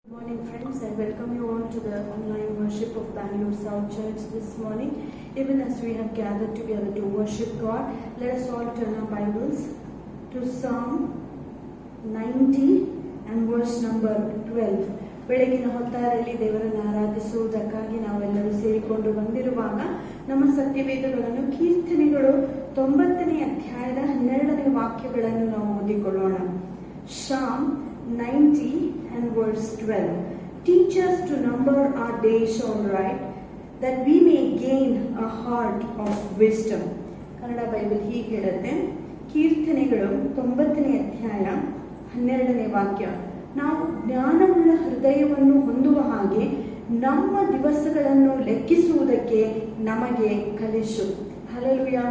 Good morning, friends. I welcome you all to the online worship of Bangalore South Church this morning. Even as we have gathered together to worship God, let us all turn our Bibles to Psalm 90 and verse number 12. ಬೆಳಗಿನ ಹೊತ್ತಾರಲ್ಲಿ ದೇವರನ್ನು ಆರಾಧಿಸುವುದಕ್ಕಾಗಿ ನಾವೆಲ್ಲರೂ ಸೇರಿಕೊಂಡು ಬಂದಿರುವಾಗ ನಮ್ಮ ಸತ್ಯವೇದಗಳನ್ನು ಕೀರ್ತನೆಗಳು 90ನೇ ಅಧ್ಯಾಯದ 12ನೇ ವಾಕ್ಯಗಳನ್ನು ನಾವು ಓದಿಕೊಳ್ಳೋಣ. Psalm 90 and verse 12. Teach us to number our days all right, that we may gain a heart of wisdom. Kannada Bible ಹೀಗೆ ಹೇಳುತ್ತೆ, ಕೀರ್ತನೆಗಳು 90ನೇ ಅಧ್ಯಾಯ 12ನೇ ವಾಕ್ಯ. ನಾವು ಜ್ಞಾನವುಳ್ಳ ಹೃದಯವನ್ನು ಹೊಂದುವ ಹಾಗೆ ನಮ್ಮ ದಿವಸಗಳನ್ನು ಲೆಕ್ಕಿಸುವುದಕ್ಕೆ ನಮಗೆ ಕಲಿಸು. Hallelujah.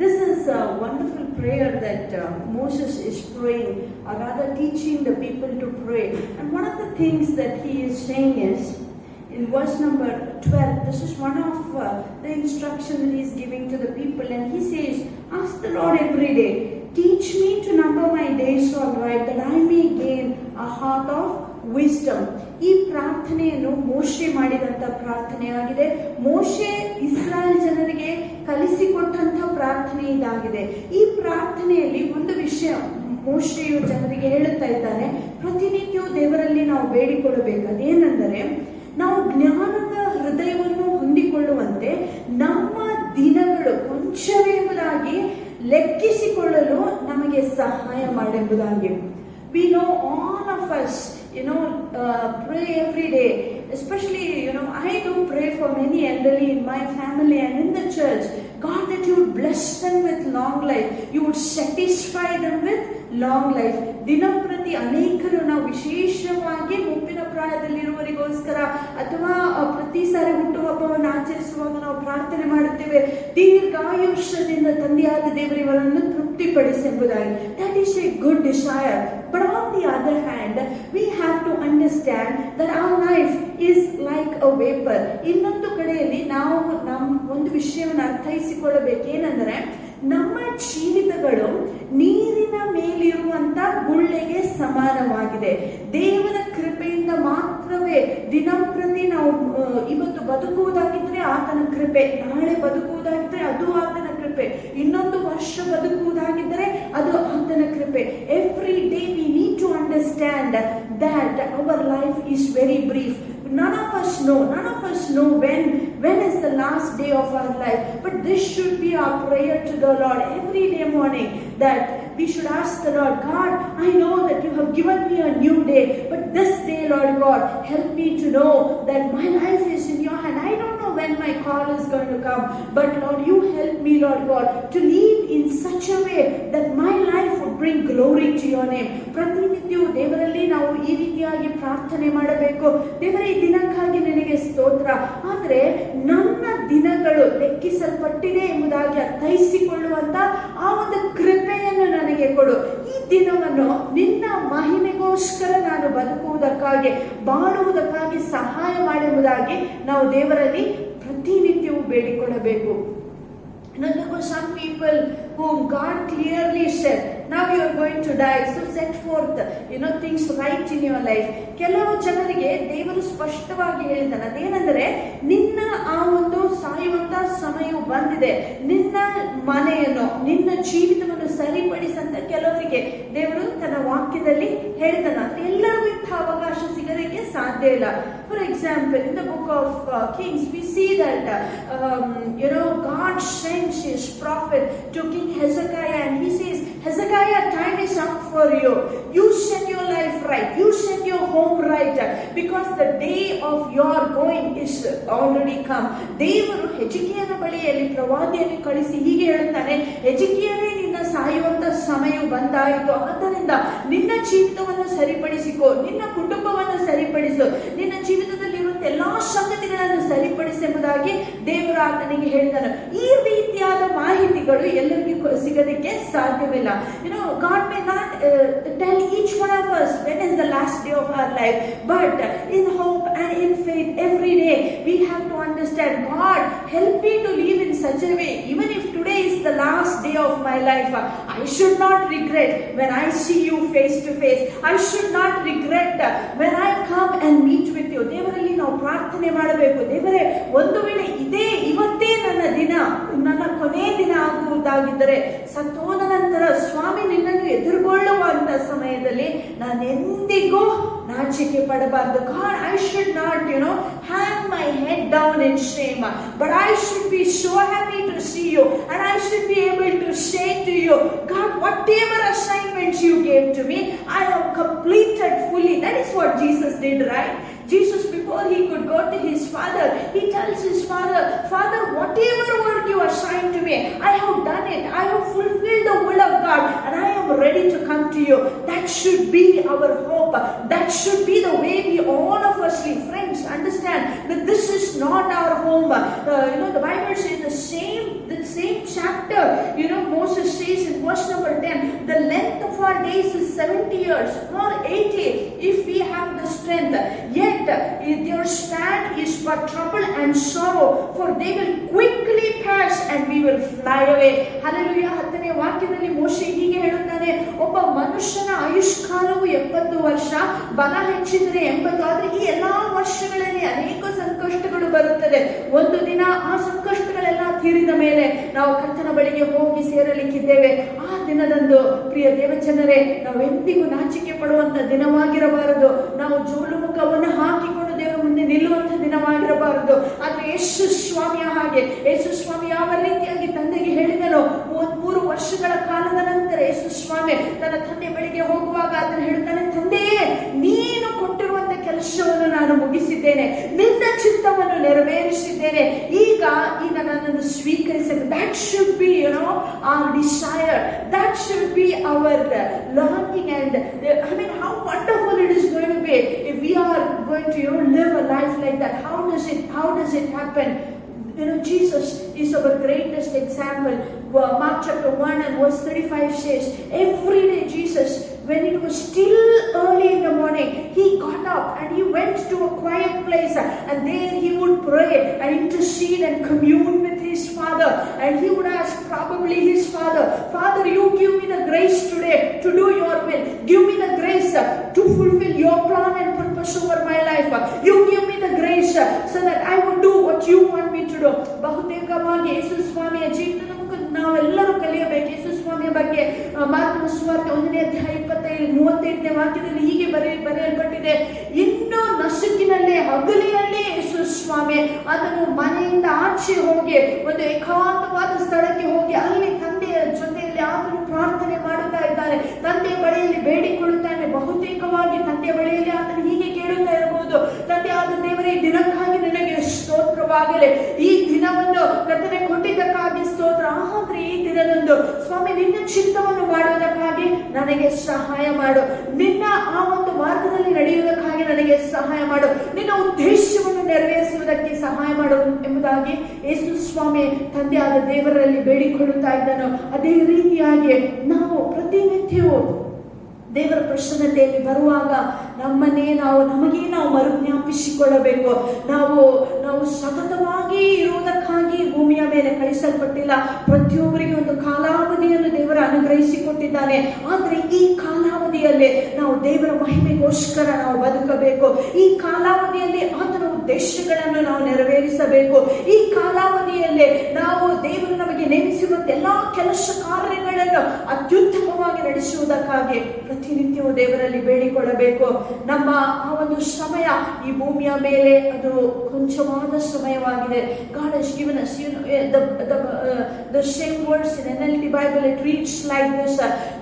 This is a wonderful prayer that Moses is praying, or rather teaching the people to pray. And one of the things that he is saying is, in verse number 12, this is one of the instruction that he is giving to the people. And he says, ask the Lord every day, teach me to number my days all right, that I may gain a heart of wisdom. ಈ ಪ್ರಾರ್ಥನೆಯನ್ನು ಮೋಶೆ ಮಾಡಿದಂತ ಪ್ರಾರ್ಥನೆಯಾಗಿದೆ. ಮೋಶೆ ಇಸ್ರಾಯೇಲ್ ಜನರಿಗೆ ಕಲಿಸಿಕೊಟ್ಟಂತ ಪ್ರಾರ್ಥನೆ ಇದಾಗಿದೆ. ಈ ಪ್ರಾರ್ಥನೆಯಲ್ಲಿ ಒಂದು ವಿಷಯ ಮೋಶೆಯು ಜನರಿಗೆ ಹೇಳುತ್ತಾ ಇದ್ದಾನೆ, ಪ್ರತಿನಿತ್ಯವೂ ದೇವರಲ್ಲಿ ನಾವು ಬೇಡಿಕೊಳ್ಳಬೇಕು. ಅದೇನೆಂದರೆ, ನಾವು ಜ್ಞಾನದ ಹೃದಯವನ್ನು ಹೊಂದಿಕೊಳ್ಳುವಂತೆ ನಮ್ಮ ದಿನಗಳು ಕೊಂಚವೇ ಎಂಬುದಾಗಿ ಲೆಕ್ಕಿಸಿಕೊಳ್ಳಲು ನಮಗೆ ಸಹಾಯ ಮಾಡೆಂಬುದಾಗಿ. We know all of us, pray every day. Especially, I do pray for many elderly in my family and in the church. God, that you would bless them with long life. You would satisfy them with long life. ದಿನಪ್ರತಿ ಅನೇಕರು ನಾವು ವಿಶೇಷವಾಗಿ ಮುಪ್ಪಿನ ಪ್ರಾಯದಲ್ಲಿರುವವರಿಗೋಸ್ಕರ ಅಥವಾ ಪ್ರತಿ ಸಾರಿ ಹುಟ್ಟುಹಬ್ಬವನ್ನು ಆಚರಿಸುವಾಗ ನಾವು ಪ್ರಾರ್ಥನೆ ಮಾಡುತ್ತೇವೆ, ದೀರ್ಘಾಯುಷ್ಯದಿಂದ ತಂದೆಯಾದ ದೇವರಿವರನ್ನು ತೃಪ್ತಿಪಡಿಸೆಂಬುದಾಗಿ. That is a good desire. But on the other hand, we have to understand that our life is like a vapor. ಇನ್ನೊಂದು ಕಡೆಯಲ್ಲಿ ನಾವು ಒಂದು ವಿಷಯವನ್ನು ಅರ್ಥೈಸಿಕೊಳ್ಳಬೇಕೇನೆಂದರೆ, ನಮ್ಮ ಜೀವಿತಗಳು ನೀರಿನ ಮೇಲಿರುವಂತ ಗುಳ್ಳೆಗೆ ಸಮಾನವಾಗಿದೆ. ದೇವರ ಕೃಪೆಯಿಂದ ಮಾತ್ರವೇ ದಿನಂಪ್ರತಿ ನಾವು ಇವತ್ತು ಬದುಕುವುದಾಗಿದ್ರೆ ಆತನ ಕೃಪೆ, ನಾಳೆ ಬದುಕುವುದಾಗಿದ್ರೆ ಅದು ಆತನ ಕೃಪೆ, ಇನ್ನೊಂದು ವರ್ಷ ಬದುಕುವುದಾಗಿದ್ದರೆ ಅದು ಆತನ ಕೃಪೆ. Every day we need to understand that our life is very brief. None of us know when is the last day of our life. But this should be our prayer to the Lord every day morning, that we should ask the Lord, God, I know that you have given me a new day, but this day, Lord God, help me to know that my life is in your hand. I don't know when my call is going to come, but Lord, you help me, Lord God, to live in such a way that my life would bring glory to your name. ಪ್ರತಿನಿತ್ಯವೂ ದೇವರಲ್ಲಿ ನಾವು ಈ ರೀತಿಯಾಗಿ ಪ್ರಾರ್ಥನೆ ಮಾಡಬೇಕು. ದೇವರೇ, ಈ ದಿನಕ್ಕಾಗಿ ನಿನಗೆ ಸ್ತೋತ್ರ, ಆದರೆ ನನ್ನ ದಿನಗಳು ಲೆಕ್ಕಿಸಲ್ಪಟ್ಟಿದೆ ಎಂಬುದಾಗಿ ಅರ್ಥೈಸಿಕೊಳ್ಳುವಂತ ಆ ಒಂದು ಕೃಪೆಯನ್ನು ನನಗೆ ಕೊಡು. ಈ ದಿನವನ್ನು ನಿನ್ನ ಮಹಿಮೆಗೋಸ್ಕರ ನಾನು ಬದುಕುವುದಕ್ಕಾಗಿ, ಬಾಳುವುದಕ್ಕಾಗಿ ಸಹಾಯ ಮಾಡುವುದಾಗಿ ನಾವು ದೇವರಲ್ಲಿ ಪ್ರತಿನಿತ್ಯವೂ ಬೇಡಿಕೊಳ್ಳಬೇಕು. There were some people whom God clearly said, now you are going to die, so set forth things right in your life. ಕೆಲವು ಜನರಿಗೆ ದೇವರು ಸ್ಪಷ್ಟವಾಗಿ ಹೇಳಿದ್ದಾನೆ, ಅದೇನೆಂದರೆ, ನಿನ್ನ ಆ ಒಂದು ಸಾಯುವಂತ ಸಮಯ ಬಂದಿದೆ, ನಿನ್ನ ಮನೆಯನ್ನು, ನಿನ್ನ ಜೀವಿತವನ್ನು ಸರಿಪಡಿಸಂತ ಕೆಲವರಿಗೆ ದೇವರು ತನ್ನ ವಾಕ್ಯದಲ್ಲಿ ಹೇಳಿದಾನ. ಎಲ್ಲರಿಗೂ ಇಂಥ ಅವಕಾಶ ಸಿಗೋದಕ್ಕೆ ಸಾಧ್ಯ ಇಲ್ಲ. For example, in the book of Kings we see that God sends his prophet to King Hezekiah, and he says, Hezekiah, time is up for you. You set your life right, you set your home right, because the day of your going is already come. ದೇವರು ಹೆಜ್ಕೀಯನ ಬಳಿಯಲ್ಲಿ ಪ್ರವಾದಿಯನ್ನು ಕಳಿಸಿ ಹೀಗೆ ಹೇಳುತ್ತಾನೆ, ಹೆಜ್ಕೀಯನೇ, ನಿನ್ನ ಸಾಯುವಂತ ಸಮಯ ಬಂದಾಯಿತು, ಆದ್ದರಿಂದ ನಿನ್ನ ಜೀವಿತವನ್ನು ಸರಿಪಡಿಸಿಕೋ, ನಿನ್ನ ಕುಟುಂಬವನ್ನು ಸರಿಪಡಿಸು, ನಿನ್ನ ಜೀವಿತದಲ್ಲಿರುವಂತ ಎಲ್ಲಾ ಸಂಗತಿಗಳನ್ನು ಸರಿಪಡಿಸೆಂಬುದಾಗಿ ದೇವರು ಆತನಿಗೆ ಹೇಳಿದನು. ಈ ರೀತಿಯಾದ ಮಾಹಿತಿಗಳು ಎಲ್ಲರಿಗೂ ಸಿಗೋದಕ್ಕೆ ಸಾಧ್ಯವಿಲ್ಲ. God may not tell each one of us when is the last day of our life, but in hope and in in faith every day. We have to understand, God, help me to live in such a way, even if today is the last day of my life, I should not regret when I see you face to face. I should not regret when I come and meet with you. ದೇವರಲ್ಲಿ ನಾವು ಪ್ರಾರ್ಥನೆ ಮಾಡಬೇಕು. ದೇವರೇ, ಒಂದು ವೇಳೆ ಇವತ್ತೇ ನನ್ನ ದಿನ, ನನ್ನ ಕೊನೆ ದಿನ ಆಗುವುದಾಗಿದ್ದರೆ, ಸತ್ತೋದ ನಂತರ ಸ್ವಾಮಿ ನಿನ್ನನ್ನು ಎದುರುಗೊಳ್ಳುವಂತ ಸಮಯದಲ್ಲಿ ನಾನು ಎಂದಿಗೂ ನಾಚಿಕೆ ಪಡಬಾರದು. God, I should not, hang my head down in shame, but I should be so happy to see you, and I should be able to say to you, God, whatever assignments you gave to me, I have completed fully. That is what Jesus did, right? Jesus, before he could go to his father, he tells his father, Father, whatever work you assigned to me, I have done it. I have fulfilled the will of God, and I am ready to come to you. That should be our hope. That should be the way we all of us live. Friends, understand that this is not our home. The Bible says the same chapter, Moses says in verse number 10, the length of our days is 70 years or 80 if we have the strength. Yet their span is but trouble and sorrow, for they will quickly pass and we will fly away. Hallelujah. 10ನೇ ವಾಕ್ಯದಲ್ಲಿ ಮೋಶೆ ಹೀಗೆ ಹೇಳುತ್ತಾನೆ, ಒಬ್ಬ ಮನುಷ್ಯನ ಆಯುಷ್ಕಾಲವು 70 ವರ್ಷ, ಬಲ ಹೆಚ್ಚಿದರೆ 80. ಆದ್ರೆ ಈ ಎಲ್ಲಾ ವರ್ಷಗಳಲ್ಲಿ ಅನೇಕ ಸಂಕಷ್ಟಗಳು ಬರುತ್ತದೆ. ಒಂದು ದಿನ ಆ ಸಂಕಷ್ಟಗಳೆಲ್ಲ ತೀರಿದ ಮೇಲೆ ನಾವು ಕರ್ತನ ಬಳಿಗೆ ಹೋಗಿ ಸೇರಲಿಕ್ಕಿದ್ದೇವೆ. ಆ ದಿನದಂದು ಪ್ರಿಯ ದೇವಜನರೇ, ನಾವೆಂದಿಗೂ ನಾಚಿಕೆ ಪಡುವಂತ ದಿನವಾಗಿರಬಾರದು. ನಾವು ಜೋಲು ಮುಖವನ್ನು ಹಾಕಿಕೊಂಡು ದೇವರ ಮುಂದೆ ನಿಲ್ಲುವಂತ ದಿನವಾಗಿರಬಾರದು. ಆದ್ರೆ ಯೇಸು ಸ್ವಾಮಿಯ ಹಾಗೆ, ಯೇಸು ಸ್ವಾಮಿ ಯಾವ ರೀತಿಯಾಗಿ ತಂದೆಗೆ ಹೇಳಿದನು, 33 ವರ್ಷಗಳ ಕಾಲದ ನಂತರ ಯೇಸು ಸ್ವಾಮಿ ತನ್ನ ತಂದೆ ಬಳಿಗೆ ಹೋಗುವಾಗ ಅದನ್ನು ಹೇಳ್ತಾನೆ, ತಂದೆಯೇ, ನೀನು ಕೊಟ್ಟಿರುವಂತ ಕೆಲಸವನ್ನು ನಾನು ಮುಗಿಸಿದ್ದೇನೆ, ನಿನ್ನ ಚಿತ್ತವನ್ನು ನೆರವೇರಿಸಿದ್ದೇನೆ, ಈಗ ನನ್ನನ್ನು ಸ್ವೀಕರಿಸಬೇಕು. That should be, our desire. That should be our longing. And how wonderful it is going to be if we are going to, live a life like that. How does it happen? Jesus is our greatest example. Mark chapter 1 and verse 35 says, every day Jesus, when it was still early in the morning, he got up and he went to a quiet place, and there he would pray and intercede and commune with his Father. And he would ask probably his Father, Father, you give me the grace today to do your will. Give me the grace to fulfill your plan and purpose over my life. You give me the grace so that I would do what you want me to do. ಬಹುತೇಕವಾಗಿ ಯೇಸು ಸ್ವಾಮಿಯ ಜೀವಿತದ ನಾವೆಲ್ಲರೂ ಕಲಿಯಬೇಕು. ಯೇಸು ಸ್ವಾಮಿಯ ಬಗ್ಗೆ ಮಾರ್ಕನ ಸುವಾರ್ತೆ 1ನೇ ಅಧ್ಯಾಯ 25-35ನೇ ವಾಕ್ಯದಲ್ಲಿ ಹೀಗೆ ಬರೆಯಲ್ಪಟ್ಟಿದೆ, ಇನ್ನು ನಸುಕಿನಲ್ಲೇ ಹಗಲಿನಲ್ಲೇ ಯೇಸು ಸ್ವಾಮಿ ಅದನ್ನು ಮನೆಯಿಂದ ಆಚೆ ಹೋಗಿ ಒಂದು ಏಕಾಂತವಾದ ಸ್ಥಳಕ್ಕೆ ಹೋಗಿ ಅಲ್ಲಿ ತಂದೆಯ ಜೊತೆಯಲ್ಲಿ ಆತನು ಪ್ರಾರ್ಥನೆ ಮಾಡುತ್ತಾ ಇದ್ದಾನೆ, ತಂದೆ ಬಳಿಯಲ್ಲಿ ಬೇಡಿಕೊಳ್ಳುತ್ತಾನೆ. ಬಹುತೇಕವಾಗಿ ತಂದೆ ಬಳಿಯಲ್ಲಿ ಆತನು ಹೀಗೆ ಕೇಳುತ್ತಾ ಇರಬಹುದು, ತಂದೆ ಆದ ದೇವರೇ, ಈ ದಿನಕ್ಕಾಗಿ ನಿನಗೆ ಸ್ತೋತ್ರವಾಗಲಿ, ಈ ದಿನವನ್ನು ಕರ್ತನೆ ಕೊಟ್ಟಿದ್ದಕ್ಕಾಗಿ ಸ್ತೋತ್ರ. ಆದ್ರೆ ಈ ದಿನದಂದು ಸ್ವಾಮಿ ನಿನ್ನ ಚಿತ್ತವನ್ನು ಮಾಡುವುದಕ್ಕಾಗಿ ನನಗೆ ಸಹಾಯ ಮಾಡು, ನಿನ್ನ ಆ ಒಂದು ಮಾರ್ಗದಲ್ಲಿ ನಡೆಯುವುದಕ್ಕಾಗಿ ನನಗೆ ಸಹಾಯ ಮಾಡು, ನಿನ್ನ ಉದ್ದೇಶವನ್ನು ನೆರವೇರಿಸುವುದಕ್ಕೆ ಸಹಾಯ ಮಾಡು ಎಂಬುದಾಗಿ ಯೇಸು ಸ್ವಾಮಿ ತಂದೆ ಆದ ದೇವರಲ್ಲಿ ಬೇಡಿಕೊಳ್ಳುತ್ತಾ ಇದ್ದನು. ಅದೇ ರೀತಿಯಾಗಿ ನಾವು ಪ್ರತಿನಿತ್ಯವೂ ದೇವರ ಪ್ರಸನ್ನತೆಯಲ್ಲಿ ಬರುವಾಗ ನಮಗೆ ನಾವು ಮರುಜ್ಞಾಪಿಸಿಕೊಳ್ಳಬೇಕು. ನಾವು ಸತತವಾಗಿ ಇರುವುದಕ್ಕಾಗಿ ಭೂಮಿಯ ಮೇಲೆ ಕಳಿಸಲ್ಪಟ್ಟಿಲ್ಲ. ಪ್ರತಿಯೊಬ್ಬರಿಗೆ ಒಂದು ಕಾಲಾವಧಿಯನ್ನು ದೇವರ ಅನುಗ್ರಹಿಸಿಕೊಟ್ಟಿದ್ದಾನೆ. ಆದರೆ ಈ ಕಾಲಾವಧಿಯಲ್ಲಿ ನಾವು ದೇವರ ಮಹಿಮೆಗೋಸ್ಕರ ನಾವು ಬದುಕಬೇಕು. ಈ ಕಾಲಾವಧಿಯಲ್ಲಿ ಆತನ ಉದ್ದೇಶಗಳನ್ನು ನಾವು ನೆರವೇರಿಸಬೇಕು. ಈ ಕಾಲಾವಧಿಯಲ್ಲಿ ನಾವು ದೇವರು ನಮಗೆ ನೇಮಿಸಿರುವಂತ ಎಲ್ಲಾ ಕೆಲಸ ಕಾರ್ಯಗಳನ್ನು ಅತ್ಯುತ್ತಮವಾಗಿ ನಡೆಸುವುದಕ್ಕಾಗಿ ಪ್ರತಿನಿತ್ಯವೂ ದೇವರಲ್ಲಿ ಬೇಡಿಕೊಳ್ಳಬೇಕು. ನಮ್ಮ ಆ ಒಂದು ಸಮಯ ಈ ಭೂಮಿಯ ಮೇಲೆ ಅದು ಕೊಂಚವಾದ ಸಮಯವಾಗಿದೆ. God has given us, the same words in NLT Bible, it reads like this,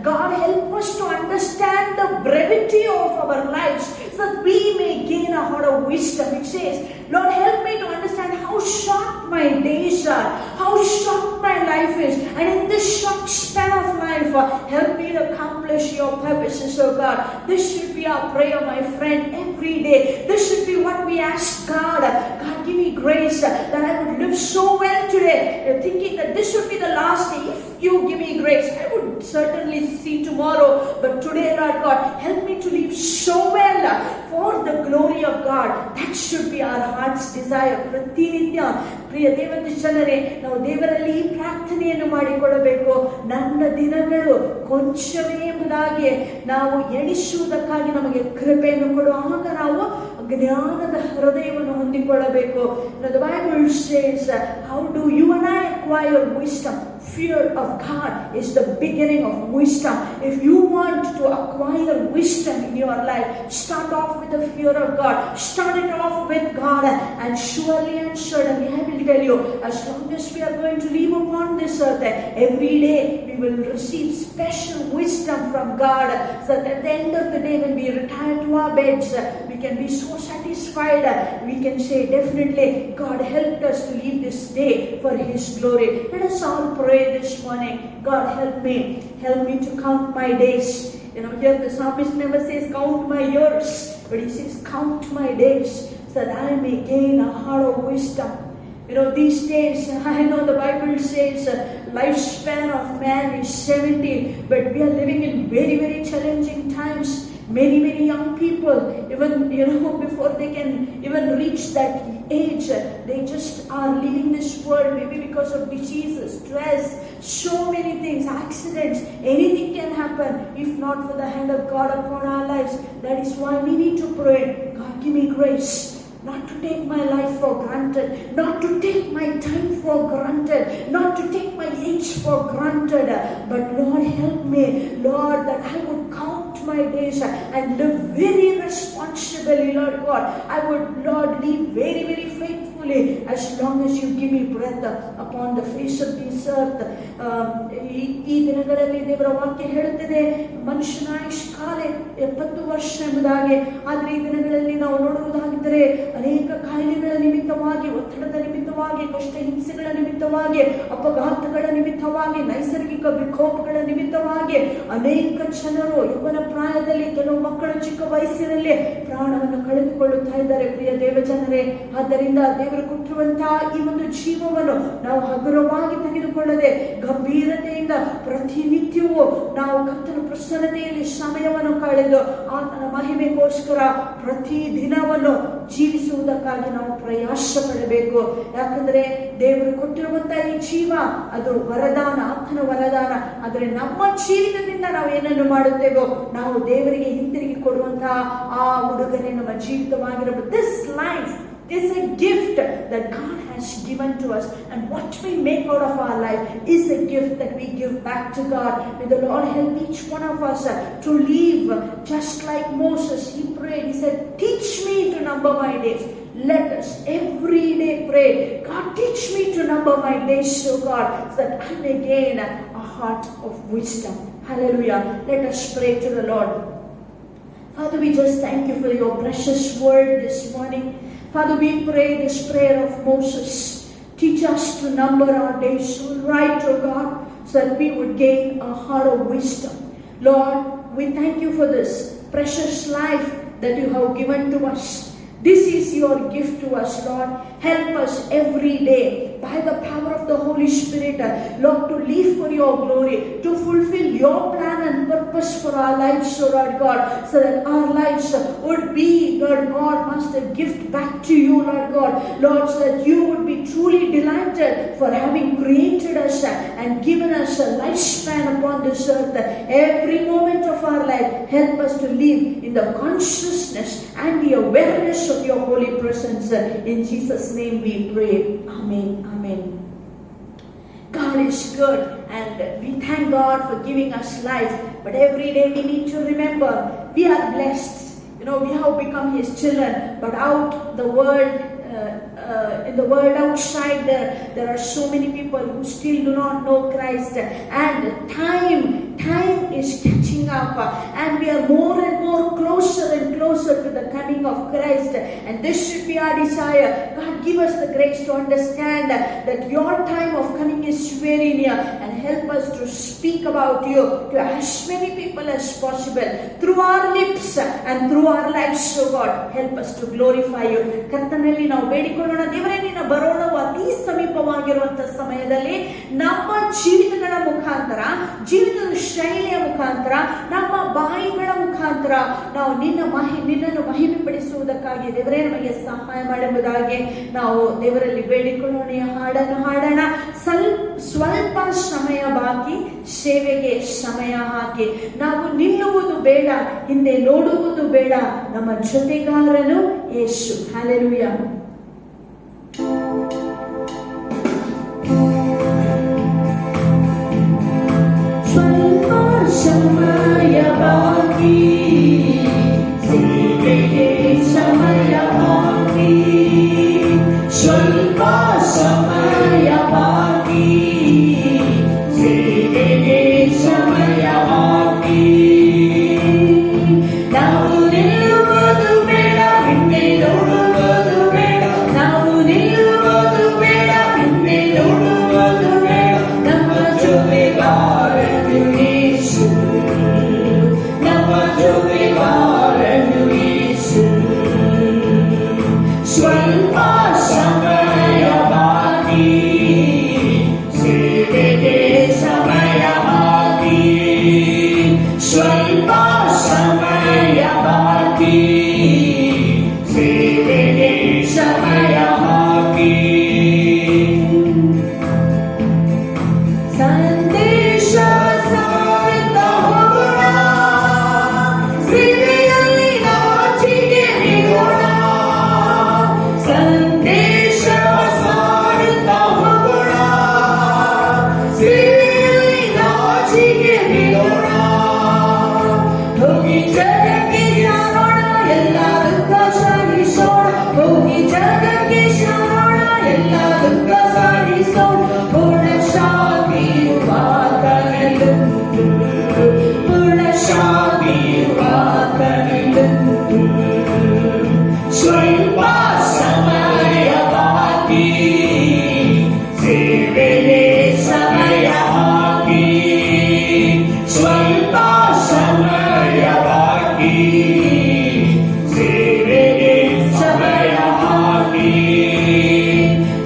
God help us to understand the brevity of our lives so that we may gain a heart of wisdom. It says, Lord, help me to understand how short my days are, how short my life is, and in this short span of life, help me to accomplish your purposes, oh God. This should be our prayer, my friend, every day. This should be what we ask God. God, give me grace that I would live so well today, thinking that this should be the last day. If you give me grace, I would certainly see tomorrow. But today, Lord God, help me to live so well for the glory of God. That should be our heart's desire. ಪ್ರತಿನಿತ್ಯ ಪ್ರಿಯ ದೇವರ ಜನರೇ, ನಾವು ದೇವರಲ್ಲಿ ಈ ಪ್ರಾರ್ಥನೆಯನ್ನು ಮಾಡಿಕೊಳ್ಳಬೇಕು. ನನ್ನ ದಿನಗಳು ಕೊಂಚವೇ ಎಂಬುದಾಗಿ ನಾವು ಎಣಿಸುವುದಕ್ಕಾಗಿ ನಮಗೆ ಕೃಪೆಯನ್ನು ಕೊಡು. ಆಗ ನಾವು ಜ್ಞಾನದ ಹೃದಯವನ್ನು ಹೊಂದಿಕೊಳ್ಳಬೇಕು. The Bible says, how do you and I acquire wisdom? Fear of God is the beginning of wisdom. If you want to acquire wisdom in your life, start off with the fear of God. Start it off with God, and surely and certainly I will tell you, as long as we are going to live upon this earth, every day we will receive special wisdom from God, so that at the end of the day, when we retire to our beds, we can be so satisfied. We can say, definitely God helped us to live this day for His glory. Let us all pray this morning. God, help me to count my days. Here the psalmist never says count my years, but he says count my days, so that I may gain a heart of wisdom. These days, I know the Bible says lifespan of man is 70, but we are living in very, very challenging times. Many young people, even before they can even reach that age, they just are leaving this world, maybe because of diseases, stress, so many things, accidents. Anything can happen if not for the hand of God upon our lives. That is why we need to pray, God, give me grace not to take my life for granted, not to take my time for granted, not to take my age for granted, but Lord, help me, Lord, that I would count my days and live very responsibly, Lord God. I would, Lord, live very, very faithfully as long as you give me breath upon the face of this earth. ಈ ದಿನಗಳಲ್ಲಿ ದೇವರ ವಾಕ್ಯ ಹೇಳುತ್ತದೆ, ಮನುಷ್ಯನ ಆಯುಷ್ಕಾಲ 70 ವರ್ಷ ಎಂಬುದಾಗಿ. ಆದರೆ ಈ ದಿನಗಳಲ್ಲಿ ನಾವು ನೋಡುವುದಾಗಿದ್ದರೆ ಅನೇಕ ಕಾಯಿಲೆಗಳ ನಿಮಿತ್ತವಾಗಿ, ಒತ್ತಡದ ನಿಮಿತ್ತವಾಗಿ, ಕಷ್ಟ ಹಿಂಸೆಗಳ ನಿಮಿತ್ತವಾಗಿ, ಅಪಘಾತಗಳ ನಿಮಿತ್ತವಾಗಿ, ನೈಸರ್ಗಿಕ ವಿಕೋಪಗಳ ನಿಮಿತ್ತವಾಗಿ ಅನೇಕ ಜನರು ಯೌವನ ಪ್ರಾಯದಲ್ಲಿ, ಕೆಲವು ಮಕ್ಕಳು ಚಿಕ್ಕ ವಯಸ್ಸಿನಲ್ಲಿ ಪ್ರಾಣವನ್ನು ಕಳೆದುಕೊಳ್ಳುತ್ತಾ ಇದ್ದಾರೆ. ಪ್ರಿಯ ದೇವಜನರೇ, ಆದ್ದರಿಂದ ದೇವರು ಕೊಟ್ಟಿರುವಂತಹ ಈ ಒಂದು ಜೀವವನ್ನು ನಾವು ಹಗುರವಾಗಿ ತೆಗೆದುಕೊಳ್ಳದೆ ಗಂಭೀರತೆಯಿಂದ ಪ್ರತಿನಿತ್ಯವೂ ನಾವು ಕರ್ತನ ಪ್ರಸನ್ನತೆಯಲ್ಲಿ ಸಮಯವನ್ನು ಕಳೆದು ಆತನ ಮಹಿಮೆಗೋಸ್ಕರ ಪ್ರತಿ ದಿನವನ್ನು ಜೀವಿಸುವುದಕ್ಕಾಗಿ ನಾವು ಪ್ರಯಾಸ ಪಡಬೇಕು. ಯಾಕಂದ್ರೆ ದೇವರು ಕೊಟ್ಟಿರುವಂತಹ ಈ ಜೀವ ಅದು ವರದಾನ, ಆತನ ವರದಾನ. ಆದರೆ ನಮ್ಮ ಜೀವಿತದಿಂದ ನಾವು ಏನನ್ನು ಮಾಡುತ್ತೇವೋ ನಾವು ದೇವರಿಗೆ ಹಿಂತಿರುಗಿ ಕೊಡುವಂತಹ ಆ ಉಡುಗೊರೆ ನಮ್ಮ ಜೀವಿತವಾಗಿರಬೇಕು. This life is a gift that God has given to us, and what we make out of our life is a gift that we give back to God. May the Lord help each one of us to live just like Moses. He prayed, he said, teach me to number my days. Let us every day pray, God, teach me to number my days, so God, so that I may gain a heart of wisdom. Hallelujah. Let us pray to the Lord. Father, we just thank you for your precious word this morning. Father, we pray this prayer of Moses. Teach us to number our days right, O God, so that we would gain a heart of wisdom. Lord, we thank you for this precious life that you have given to us. This is your gift to us, Lord. Help us every day by the power of the Holy Spirit, Lord, to live for your glory, to fulfill your plan and purpose for our lives, so Lord God, so that our lives would be, Lord God, must a gift back to you, Lord God, Lord, so that you would be truly delighted for having created us and given us a lifespan upon this earth. Every moment of our life, help us to live in the consciousness and the awareness of your holy presence. In Jesus' name we pray. Amen. Amen. God is good, and we thank God for giving us life. But every day we need to remember we are blessed. We have become His children. But out the world, in the world outside, there are so many people who still do not know Christ. And time time is catching up and we are more and more closer and closer to the coming of Christ, and this should be our desire. God, give us the grace to understand that your time of coming is very near, and help us to speak about you to as many people as possible through our lips and through our lives. So God, help us to glorify you. ಕರ್ತನಲ್ಲಿ ನಾವು ಬೇಡಿಕೊಳ್ಳೋಣ, ದೇವರೇ ನಿನ್ನ ಬರೋಣವು ಅತಿ ಸಮೀಪವಾಗಿರುವಂತಹ ಸಮಯದಲ್ಲಿ ನಮ್ಮ ಜೀವಿತಗಳ ಮುಖಾಂತರ, ಜೀವಿತದ ಶೈಲಿಯ ಮುಖಾಂತರ, ನಮ್ಮ ಬಾಯಿಗಳ ಮುಖಾಂತರ ನಾವು ನಿನ್ನನ್ನು ಮಹಿಮೆ ಪಡಿಸುವುದಕ್ಕಾಗಿ ದೇವರೇ ನಮಗೆ ಸಹಾಯ ಮಾಡುವುದಾಗಿ ನಾವು ದೇವರಲ್ಲಿ ಬೇಡಿಕೊಳ್ಳೋಣ. ಹಾಡನ್ನು ಹಾಡೋಣ. ಸ್ವಲ್ಪ ಸಮಯ ಬಾಕಿ, ಸೇವೆಗೆ ಸಮಯ ಹಾಕಿ. ನಾವು ನಿಲ್ಲುವುದು ಬೇಡ, ಹಿಂದೆ ನೋಡುವುದು ಬೇಡ. ನಮ್ಮ ಜೊತೆಗಾರನು ಯೇಸು. ಹಲ್ಲೆಲೂಯಾ. ಸ್ವಲ್ಪ ಸಮಯ ಬಾಕಿ, ಸೇವೆಗೆ ಸಮಯ ಬಾಕಿ. ಸ್ವಲ್ಪ ಸಮಯ ಬಾಕಿ, ಸೇವೆಗೆ ಸಮಯ ಬಾಕಿ. ನಾವು ನಿಲ್ಲುವುದು ಬೇಡ, ಹಿಂದೆ ನೋಡುವುದು ಬೇಡ. ನಾವು ನಿಲ್ಲುವುದು ಬೇಡ, ಹಿಂದೆ ನೋಡುವುದು ಬೇಡ. ನಮ್ಮ ಜೊತೆಗಾರನು ಯೇಸು, ನಮ್ಮ ಜೊತೆಗಾರನು ಯೇಸು. ಸ್ವಲ್ಪ ಸಮಯ ಬಾಕಿ, ಸೇವೆಗೆ ಸಮಯ ಬಾಕಿ. ಸ್ವಲ್ಪ ಸಮಯ ಬಾಕಿ, ಸೇವೆಗೆ ಸಮಯ ಬಾಕಿ. ಸಂದೇಶ ಸಾರುತ್ತಾ ಹೋಗೋಣ, ಸೇವೆಯಲ್ಲಿ ನಾಚಿಕೆ ಬಿಡೋಣ. ಸಂದೇಶ ಸಾರುತ್ತಾ ಹೋಗೋಣ, ಸೇವೆಯಲ್ಲಿ ನಾಚಿಕೆ ಬಿಡೋಣ. ಹೋಗಿ ಜಗಕ್ಕೆ ಸಾರೋಣ, ಎಲ್ಲ ದುಃಖ ಸಾಗಿಸೋಣ. ಹೋಗಿ ಜಗಕ್ಕೆ ಸಾರೋಣ, ಎಲ್ಲ ದುಃಖ ಸಾಗಿಸೋಣ. ಪೂರ್ಣ ಶಾಂತಿಯುವ ಕನಲುಂಟು, ಪೂರ್ಣ ಶಾಂತಿಯುವ ಕನಲುಂಟು. ಸ್ವಲ್ಪ ಸಮಯ ಬಾಕಿ, ಸೇವೆಗೆ ಸಮಯ ಬಾಕಿ. ಸ್ವಲ್ಪ ಸಮಯ ಬಾಕಿ, ಸೇವೆಗೆ ಸಮಯ ಬಾಕಿ.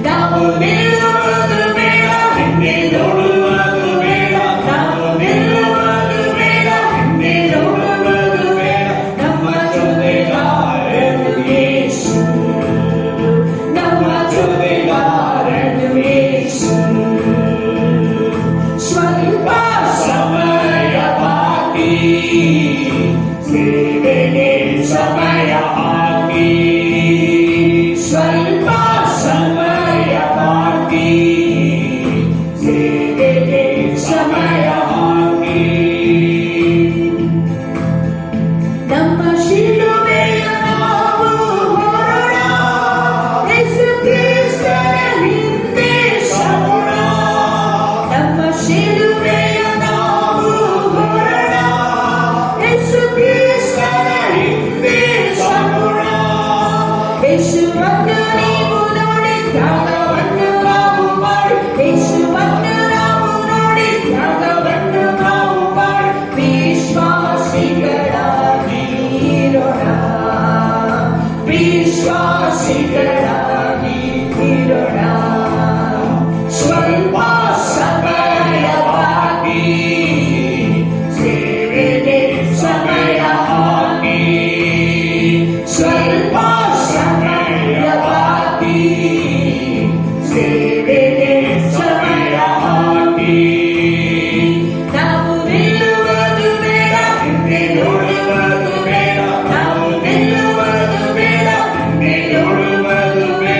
ನಾವು ನಿಲ್ಲುವುದು ಬೇಡ, ಹಿಂದೆ ನೋಡುವುದು ಬೇಡ. ನಾವು ನಿಲ್ಲುವುದು ಬೇಡ, ಹಿಂದೆ ನೋಡುವುದು ಬೇಡ. ನಮ್ಮ ಜೊತೆಗಾರನು ಯೇಸು, ನಮ್ಮ ಜೊತೆಗಾರನು ಯೇಸು. ಸ್ವಲ್ಪ ಸಮಯ ಬಾಕಿ, ಸೇವೆಗೆ ಸಮಯ ಬಾಕಿ. ಸ್ವಲ್ಪ ಸಮಯ ಬಾಕಿ, ಸೇವೆಗೆ ಸಮಯ ಬಾಕಿ. ನಮ್ಮ ಶಿಲುಬೆಯ ನಾವು ಹೊರಡ, ಯೇಸು ಕ್ರಿಸ್ತನ ಹಿಂದೆ ಸಾಗೋಣ. ನಮ್ಮ ಶಿಲುಬೆಯ ನಾವು ಹೊರಡ, ಯೇಸು ಕ್ರಿಸ್ತನ ಹಿಂದೆ ಸಾಗೋಣ. ಯೇಸುವನ್ನು ನೀವು ನೋಡಿ, ತ್ಯಾಗವನ್ನು ನಾವು ಮಾಡಿ. ಯೇಸುವನ್ನು ನಾವು ನೋಡಿ, ತ್ಯಾಗವನ್ನು ನಾವು ಮಾಡಿ. ವಿಶ್ವಾಸಿಗಳಾಗಿ ಇರೋಣ, ವಿಶ್ವಾಸಿಗಳಾಗಿ ಇರೋಣ. ಸ್ವಲ್ಪ ಸಮಯ ಬಾಕಿ, ಸೇವೆಗೆ ಸಮಯ ಬಾಕಿ. ಸ್ವಲ್ಪ ಸಮಯ ಬಾಕಿ, ಸೇವೆಗೆ ಸಮಯ ಬಾಕಿ. ನಾವು ನಿಲ್ಲುವುದು ಬೇಡ, ಹಿಂದೆ ನೋಡುವುದು ಬೇಡ. ನಾವು ನಿಲ್ಲುವುದು ಬೇಡ, ಹಿಂದೆ ನೋಡುವುದು ಬೇಡ.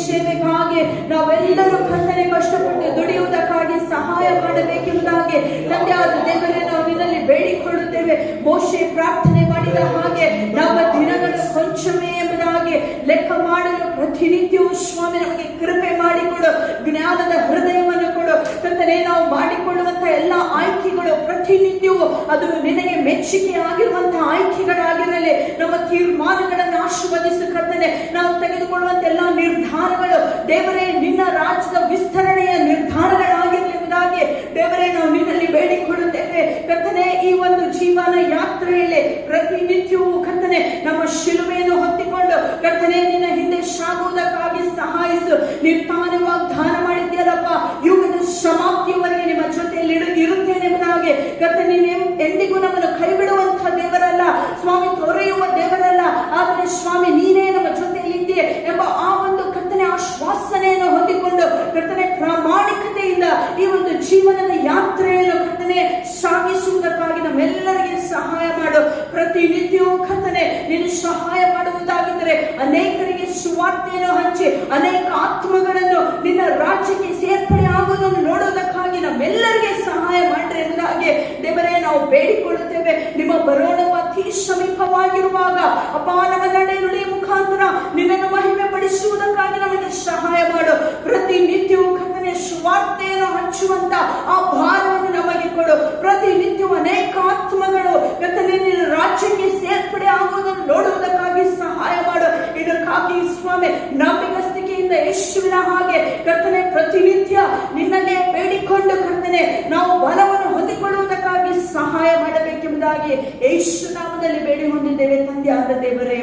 ಸೇವೆಗಾಗಿ ನಾವೆಲ್ಲರೂ ಕರ್ತನೆ ಕಷ್ಟಪಟ್ಟು ದುಡಿಯುವುದಕ್ಕಾಗಿ ಸಹಾಯ ಮಾಡಬೇಕೆಂಬುದಾಗಿ ತಂದೆ ಆದ ದೇವರೇ ನಾವು ನಿನ್ನಲ್ಲಿ ಬೇಡಿಕೊಳ್ಳುತ್ತೇವೆ. ಮೋಶೆ ಪ್ರಾರ್ಥನೆ ಮಾಡಿದ ಹಾಗೆ ನಮ್ಮ ದಿನಗಳು ಕೊಂಚವೇ ಎಂಬುದಾಗಿ ಲೆಕ್ಕ ಮಾಡಲು ಪ್ರತಿನಿತ್ಯವೂ ಸ್ವಾಮಿ ನಮಗೆ ಕೃಪೆ ಮಾಡಿಕೊಡು. ಜ್ಞಾನದ ಹೃದಯವನ್ನು ಕೊಡು ಕರ್ತನೆ. ನಾವು ಮಾಡಿಕೊಳ್ಳುವಂತಹ ಎಲ್ಲ ಆಯ್ಕೆಗಳು ಪ್ರತಿನಿತ್ಯವೂ ಅದು ನಿನಗೆ ಮೆಚ್ಚುಗೆ ಆಗಿರುವಂತಹ ಆಯ್ಕೆಗಳಾಗಿರಲಿ. ನಮ್ಮ ತೀರ್ಮಾನಗಳನ್ನು ಆಶೀರ್ವದಿಸು ಕರ್ತನೆ. ನಾವು ತೆಗೆದುಕೊಳ್ಳುವಂತ ಎಲ್ಲ ನಿರ್ಧಾರಗಳು ದೇವರೇ ನಿನ್ನ ರಾಜ್ಯದ ವಿಸ್ತರಣೆಯ ನಿರ್ಧಾರಗಳಾಗಿರಲಿ ಎಂಬುದಾಗಿ ದೇವರೇ ನಾವು ನಿನ್ನಲ್ಲಿ ಬೇಡಿಕೊಳ್ಳುತ್ತೇವೆ ಕರ್ತನೆ. ಈ ಒಂದು ಜೀವನ ಯಾತ್ರೆಯಲ್ಲಿ ಪ್ರತಿನಿತ್ಯವೂ ಕರ್ತನೆ ನಮ್ಮ ಶಿಲುಬೆಯನ್ನು ಹೊತ್ತಿಕೊಂಡು ಕರ್ತನೆ ನಿನ್ನ ಹಿಂದೆ ಸಾಗುವುದಕ್ಕಾಗಿ ಸಹಾಯಿಸು. ನೀನು ತಾನೇ ವಾಗ್ದಾನ ಮಾಡಿದ್ಯಲ್ಲಪ್ಪ, ಯುಗದ ಸಮಾಪ್ತಿಯವರೆಗೆ ನಿಮ್ಮ ಜೊತೆಯಲ್ಲಿ ಇರುತ್ತೇನೆ ಎಂಬುದಾಗಿ ಕರ್ತನೆ. ನೀನು ಎಂದಿಗೂ ನಮ್ಮನ್ನು ಕೈ ಬಿಡುವಂತಹ ದೇವರಲ್ಲ ಸ್ವಾಮಿ, ತೊರೆಯುವ ದೇವರಲ್ಲ. ಆದರೆ ಸ್ವಾಮಿ ನೀನೇ ನಮ್ಮ ಜೊತೆಯಲ್ಲಿ ಇದ್ದೀಯ ಎಂಬ ಆ ಒಂದು ಕರ್ತನೆ ಆಶ್ವಾಸನೆಯನ್ನು ಹೊಂದಿಕೊಂಡು ಕರ್ತನೆ ಪ್ರಾಮಾಣಿಕತೆಯಿಂದ ಈ ಒಂದು ಜೀವನದ ಯಾತ್ರೆಯನ್ನು ಕರ್ತನೆ ಸಾಗಿಸುವುದಕ್ಕಾಗಿ ನಮ್ಮೆಲ್ಲರಿಗೆ ಸಹಾಯ ಮಾಡು. ಪ್ರತಿನಿತ್ಯವೂ ಕರ್ತನೆ ನೀನು ಸಹಾಯ ಮಾಡುವುದಾಗಿದ್ದರೆ ಅನೇಕರಿಗೆ ಸುವಾರ್ತೆಯನ್ನು ಹಂಚಿ ಅನೇಕ ಆತ್ಮಗಳನ್ನು ನಿನ್ನ ರಾಜ್ಯಕ್ಕೆ ಸೇರ್ಪಡೆ ಆಗುವುದನ್ನು ನೋಡುವುದಕ್ಕಾಗಿ ನಮ್ಮೆಲ್ಲರಿಗೆ ಸಹಾಯ ಮಾಡ್ರಿ ಎಂಬುದಾಗಿ ದೇವರೇ ನಾವು ಬೇಡಿಕೊಳ್ಳುತ್ತೇವೆ. ನಿಮ್ಮ ಬರೋಣವು ಅತಿ ಸಮೀಪವಾಗಿರುವಾಗ ಅಪ್ಪ ನಮ್ಮ ನಡೆನುಡಿಯ ಮುಖಾಂತರ ನಿನ್ನನ್ನು ಮಹಿಮೆ ಪಡಿಸುವುದಕ್ಕಾಗಿ ನಮಗೆ ಸಹಾಯ ಮಾಡು. ಪ್ರತಿನಿತ್ಯವೂ ಕರ್ತನೆ ಸುವಾರ್ತೆಯನ್ನು ಹಂಚುವಂತ ಆ ಭಾರವನ್ನು ನಮಗೆ ಕೊಡು. ಪ್ರತಿನಿತ್ಯವೂ ಅನೇಕ ಆತ್ಮಗಳು ಕರ್ತನೆ ನಿನ್ನ ರಾಜ್ಯಕ್ಕೆ ಸೇರ್ಪಡೆ ಆಗುವುದನ್ನು ನೋಡುವುದಕ್ಕಾಗಿ ಸಹಾಯ ಮಾಡು. ಇದಕ್ಕಾಗಿ ಸ್ವಾಮಿ ನಂಬಿಗಸ್ತಿಕೆಯಿಂದ ಯೇಸುವಿನ ಹಾಗೆ ಕರ್ತನೆ ಪ್ರತಿನಿತ್ಯ ನಿನ್ನನ್ನೇ ಬೇಡಿಕೊಂಡು ಕರ್ತನೆ ನಾವು ಬಲವನ್ನು ಹೊಂದಿಕೊಳ್ಳುವುದಕ್ಕಾಗಿ ಸಹಾಯ ಮಾಡಬೇಕೆಂಬುದಾಗಿ ಯೇಸು ನಾಮದಲ್ಲಿ ಬೇಡಿ ಹೊಂದಿದ್ದೇವೆ ತಂದೆ ಆದ ದೇವರೇ.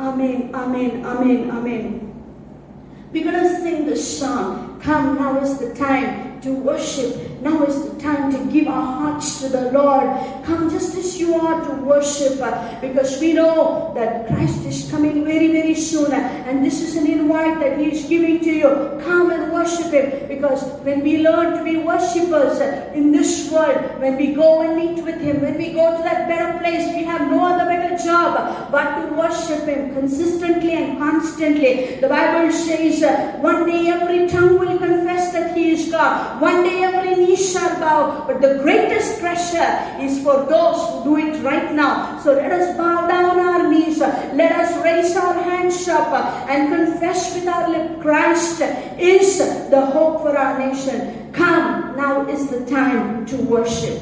ಆಮೇನ್, ಆಮೇನ್, ಆಮೇನ್, ಆಮೇನ್. We're going to sing the song. Come, now is the time to worship. Now is the time to give our hearts to the Lord. Come just as you are to worship, because we know that Christ is coming very, very soon, and this is an invite that He is giving to you. Come and worship Him, because when we learn to be worshippers in this world, when we go and meet with Him, when we go to that better place, we have no other better job but to worship Him consistently and constantly. The Bible says one day every tongue will confess that He is God. One day every knee shall bow. But the greatest treasure is for those who do it right now. So let us bow down our knees. Let us raise our hands up and confess with our lips, Christ is the hope for our nation. Come, now is the time to worship.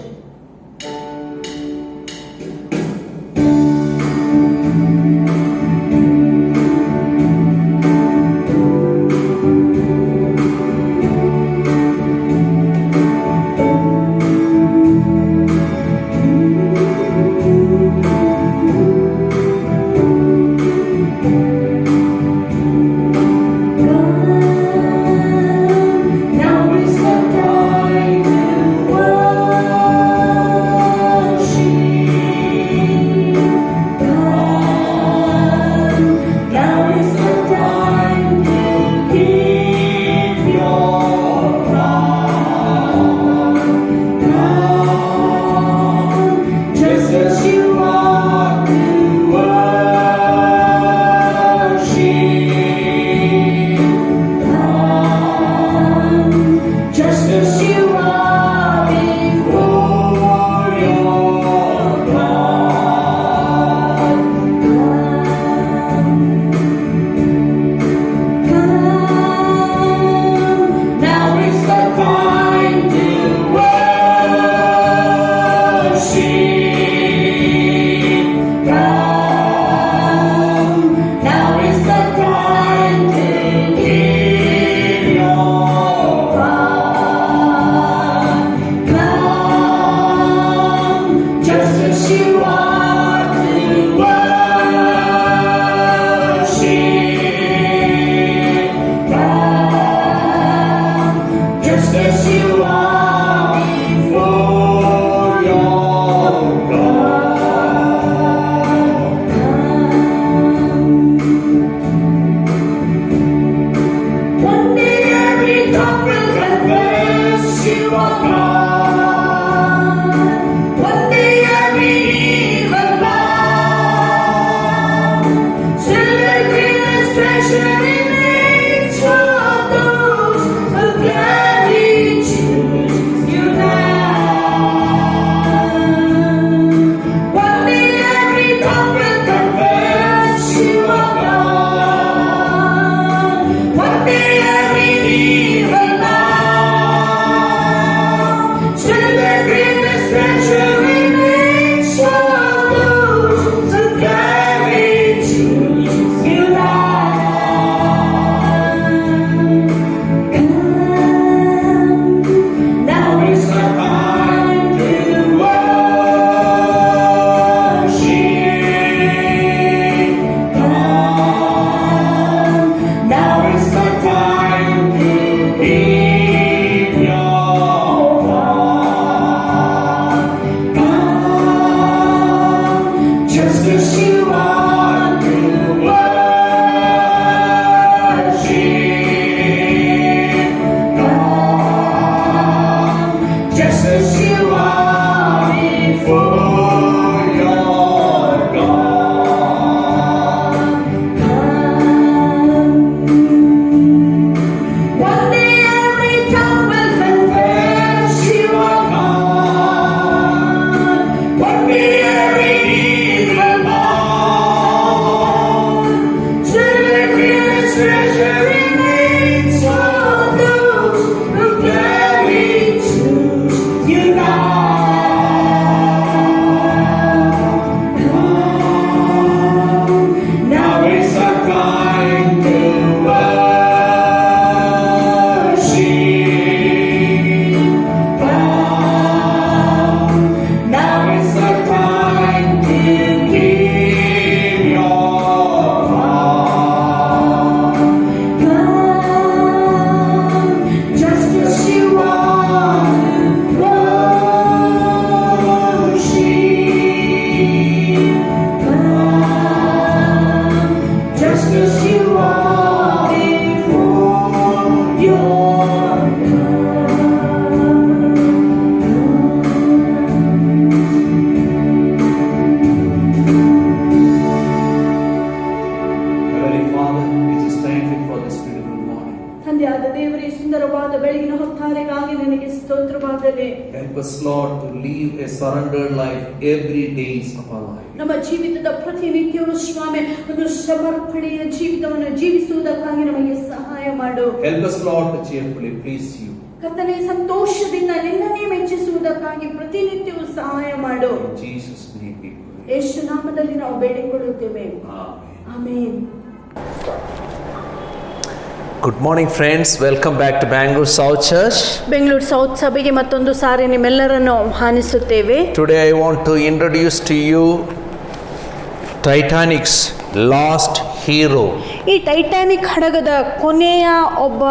Treasure in nature. ತಂದೆಯಾದ ದೇವರೇ, ಸುಂದರವಾದ ಬೆಳಗಿನ ಹೊತ್ತಾರೆಗಾಗಿ ನನಗೆ ಸ್ತೋತ್ರವಾಗಲಿ. Help us, Lord, to live a surrendered life every days of our life. ನಮ್ಮ ಜೀವಿತದ ಪ್ರತಿನಿತ್ಯವೂ ಸ್ವಾಮಿ ಒಂದು ಸಮರ್ಪಣೆಯ ಜೀವಿತವನ್ನು ಜೀವಿಸುವುದಕ್ಕಾಗಿ ನಮಗೆ ಸಹಾಯ ಮಾಡು. Help us, Lord, to cheerfully please you. ಕರ್ತನೇ, ಸಂತೋಷದಿಂದ ನಿನ್ನನ್ನೇ ಮೆಚ್ಚಿಸುವುದಕ್ಕಾಗಿ ಪ್ರತಿನಿತ್ಯವೂ ಸಹಾಯ ಮಾಡು. In Jesus' name we pray. Yesu ನಾಮದಲ್ಲಿ ನಾವು ಬೇಡಿಕೊಳ್ಳುತ್ತೇವೆ. Amen. Good morning, friends. Welcome back to Bangalore South Church. Bengaluru south ಸಭೆಗೆ ಮತ್ತೊಂದು ಸಾರಿ ನಿಮ್ಮೆಲ್ಲರನ್ನು ಆಹ್ವಾನಿಸುತ್ತೇವೆ. Today I want to introduce to you Titanic's last hero. ಈ ಟೈಟಾನಿಕ್ ಹಡಗದ ಕೊನೆಯ ಒಬ್ಬ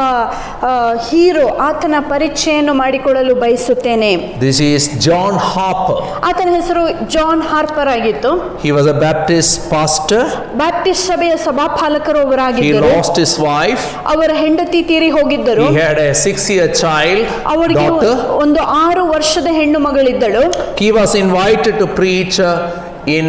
ಹೀರೋ, ಆತನ ಪರಿಚಯವನ್ನು ಮಾಡಿಕೊಳ್ಳಲು ಬಯಸುತ್ತೇನೆ. This is John Harper. ಆತನ ಹೆಸರು ಜಾನ್ ಹಾರ್ಪರ್ ಆಗಿತ್ತು. He was a Baptist pastor. Baptist ಸಭೆಯ ಸಭಾಪಾಲಕರು He ಅವರಾಗಿದ್ದರು. lost his wife. ಅವರ ಹೆಂಡತಿ ತೀರಿ ಹೋಗಿದ್ದರು. He had a 6-year child, ಅವರಿಗೆ daughter. ಒಂದು 6 ವರ್ಷದ ಹೆಣ್ಣು ಮಗಳಿದ್ದಳು. He was invited to preach in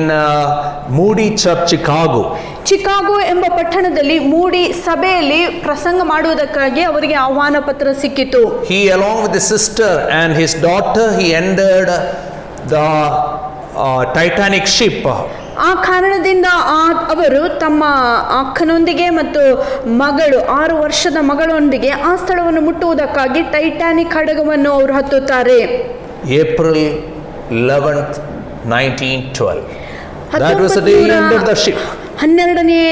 Moody Church, Chicago. Chicago ಎಂಬ ಪಟ್ಟಣದಲ್ಲಿ ಮೂಡಿ ಸಭೆಯಲ್ಲಿ ಪ್ರಸಂಗ ಮಾಡುವುದಕ್ಕಾಗಿ ಅವರಿಗೆ ಆಹ್ವಾನ ಪತ್ರ ಸಿಕ್ಕಿತು. He, along with his sister and his daughter, he entered the Titanic ship. ಆ ಕಾರಣದಿಂದ ಅವರು ತಮ್ಮ ಅಕ್ಕನೊಂದಿಗೆ ಮತ್ತು ಮಗಳು 6 ವರ್ಷದ ಮಗಳೊಂದಿಗೆ ಆ ಸ್ಥಳವನ್ನು ಮುಟ್ಟುವುದಕ್ಕಾಗಿ ಟೈಟಾನಿಕ್ ಹಡಗವನ್ನು ಅವರು ಹತ್ತುತ್ತಾರೆ. April 11th, 1912. That was the day he entered the ship. 12ನೇ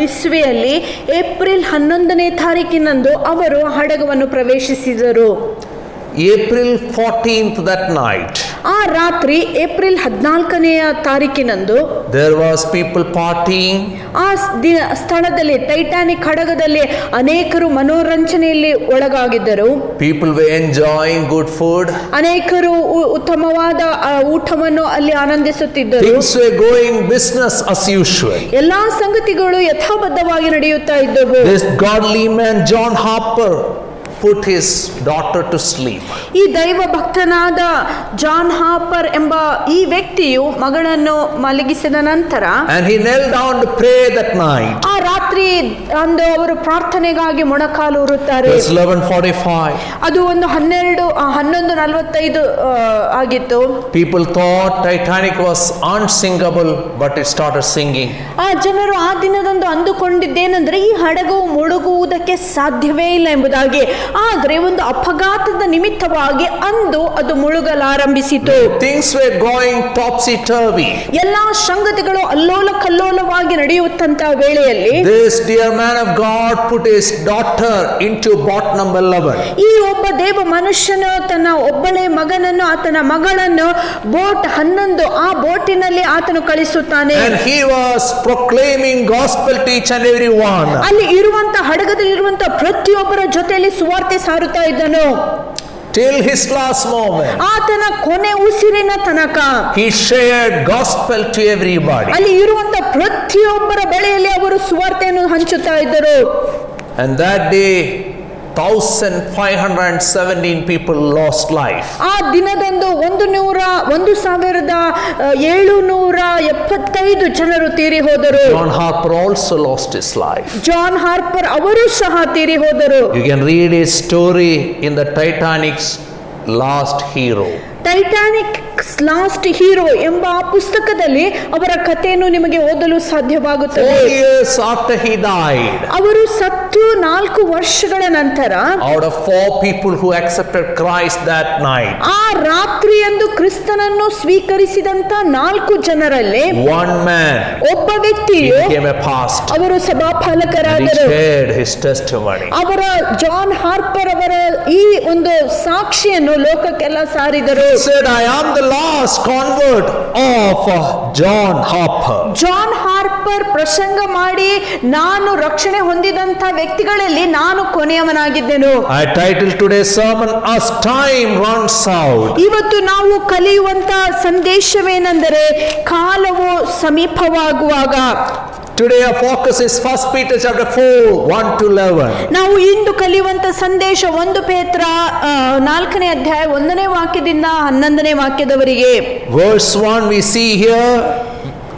ಇಸ್ವಿಯಲ್ಲಿ ಏಪ್ರಿಲ್ 11ನೇ ತಾರೀಕಿನಂದು ಅವರು ಹಡಗವನ್ನು ಪ್ರವೇಶಿಸಿದರು. April 14th, that night, ಆ ರಾತ್ರಿ ಏಪ್ರಿಲ್ 14ನೇ ತಾರೀಕಿನಂದು there was people partying. ಆ ಸ್ಥಳದಲ್ಲಿ ಟೈಟಾನಿಕ್ ಹಡಗದಲ್ಲಿ ಅನೇಕರು ಮನೋರಂಜನೆಯಲ್ಲಿ ಒಳಗಾಗಿದ್ದರು. People were enjoying good food. ಅನೇಕರು ಉತ್ತಮವಾದ ಊಟವನ್ನು ಅಲ್ಲಿ ಆನಂದಿಸುತ್ತಿದ್ದರು. Things were going business as usual. ಎಲ್ಲಾ ಸಂಗತಿಗಳು ಯಥಾಬದ್ಧವಾಗಿ ನಡೆಯುತ್ತಾ ಇದ್ದವು. This godly man John Harper put his daughter to sleep. ಈ ದೈವ ಭಕ್ತನಾದ ಜಾನ್ ಹಾರ್ಪರ್ ಎಂಬ ಈ ವ್ಯಕ್ತಿಯು ಮಗಳನ್ನು ಮಲಗಿಸಿದ ನಂತರ And he knelt down to pray that night. ಆ ರಾತ್ರಿ ಅಂದು ಅವರು ಪ್ರಾರ್ಥನೆಗಾಗಿ ಮೊಣಕಾಲು ಊರುತ್ತಾರೆ. Verse 11:45. ಅದು ಒಂದು 11:45 ಆಗಿತ್ತು. People thought Titanic was unsinkable, but it started singing. ಆ ಜನರು ಆ ದಿನದಂದು ಅಂದುಕೊಂಡಿದ್ದೇನೆಂದ್ರೆ ಈ ಹಡಗು ಮುಳುಗುವುದಕ್ಕೆ ಸಾಧ್ಯವೇ ಇಲ್ಲ ಎಂಬುದಾಗಿ. ಆದರೆ ಒಂದು ಅಪಘಾತದ ನಿಮಿತ್ತವಾಗಿ ಅಂದು ಅದು ಮುಳುಗಲಾರಂಭಿಸಿತು. Things were going topsy-turvy. ಎಲ್ಲಾ ಸಂಗತಿಗಳು ಅಲ್ಲೋಲ ಕಲ್ಲೋಲವಾಗಿ ನಡೆಯುತ್ತಂತ ವೇಳೆಯಲ್ಲಿ This dear man of God put his daughter into boat number 11. ಈ ಒಬ್ಬ ದೇವ ಮನುಷ್ಯನು ತನ್ನ ಒಬ್ಬಳೆ ಮಗನನ್ನು, ಆತನ ಮಗಳನ್ನು ಬೋಟ್ 11 ಆ ಬೋಟಿನಲ್ಲಿ ಆತನು ಕಳಿಸುತ್ತಾನೆ. And he was proclaiming gospel to each and every one. ಅಲ್ಲಿ ಇರುವಂತ ಹಡಗದಲ್ಲಿ ಇರುವಂತ ಪ್ರತಿಯೊಬ್ಬರ ಜೊತೆಯಲ್ಲಿ ಸುವಾರ್ತೆ ಸಾರುತ್ತಾ ಇದ್ದನು. Till his last moment. ಆತನ ಕೊನೆ ಉಸಿರಿನ ತನಕ He shared gospel to everybody. ಅಲ್ಲಿ ಇರುವಂತ ಪ್ರತಿಯೊಬ್ಬರ ಬಳಿಯಲ್ಲಿ ಅವರು ಸುವಾರ್ತೆಯನ್ನು ಹಂಚುತ್ತಾ ಇದ್ದರು. And that day 1,517 people lost life. ಆ ದಿನದಂದು 1,775 ಜನರು ತೀರಿ ಹೋದರು. John Harper also lost his life. John Harper ಅವರು ಸಹ ತೀರಿ ಹೋದರು. You can read his story in the Titanic's last hero. Titanic last hero ಎಂಬ ಪುಸ್ತಕದಲ್ಲಿ ಅವರ ಕಥೆಯನ್ನು ನಿಮಗೆ ಓದಲು ಸಾಧ್ಯವಾಗುತ್ತದೆ. 4 years after he died, ಅವರು ಸತ್ತು 4 ವರ್ಷಗಳ ನಂತರ out of 4 people who accepted Christ that night, ಆ ರಾತ್ರಿಯಂದು ಕ್ರಿಸ್ತನನ್ನು ಸ್ವೀಕರಿಸಿದಂತ 4 ಜನರಲ್ಲಿ one man, ಒಬ್ಬ he ವ್ಯಕ್ತಿಯು became a pastor. ಅವರು And he ಸಭಾಪಾಲಕರಾದರು. shared his testimony. ಅವರ ಜಾನ್ ಹಾರ್ಪರ್ ಅವರ ಈ ಒಂದು ಸಾಕ್ಷಿಯನ್ನು ಲೋಕಕ್ಕೆಲ್ಲ ಸಾರಿದರು. He said, I am the last convert of John Harper. John Harper ಪ್ರಸಂಗ ಮಾಡಿ ನಾನು ರಕ್ಷಣೆ ಹೊಂದಿದಂತ ವ್ಯಕ್ತಿಗಳಲ್ಲಿ ನಾನು ಕೊನೆಯವನಾಗಿದ್ದೆನು. I titled today's sermon as time runs out. ಇವತ್ತು ನಾವು ಕಲಿಯುವಂತ ಸಂದೇಶವೇನೆಂದರೆ ಕಾಲವು ಸಮೀಪವಾಗುವಾಗ. Today our focus is 1 Peter chapter 4, 1-11. ನಾವು ಇಂದು ಕಲಿಯುವಂತ ಸಂದೇಶ 1 ಪೇತ್ರ 4ನೇ ಅಧ್ಯಾಯ 1ನೇ ವಾಕ್ಯದಿಂದ 11ನೇ ವಾಕ್ಯದವರೆಗೆ. Verse 1 we see here,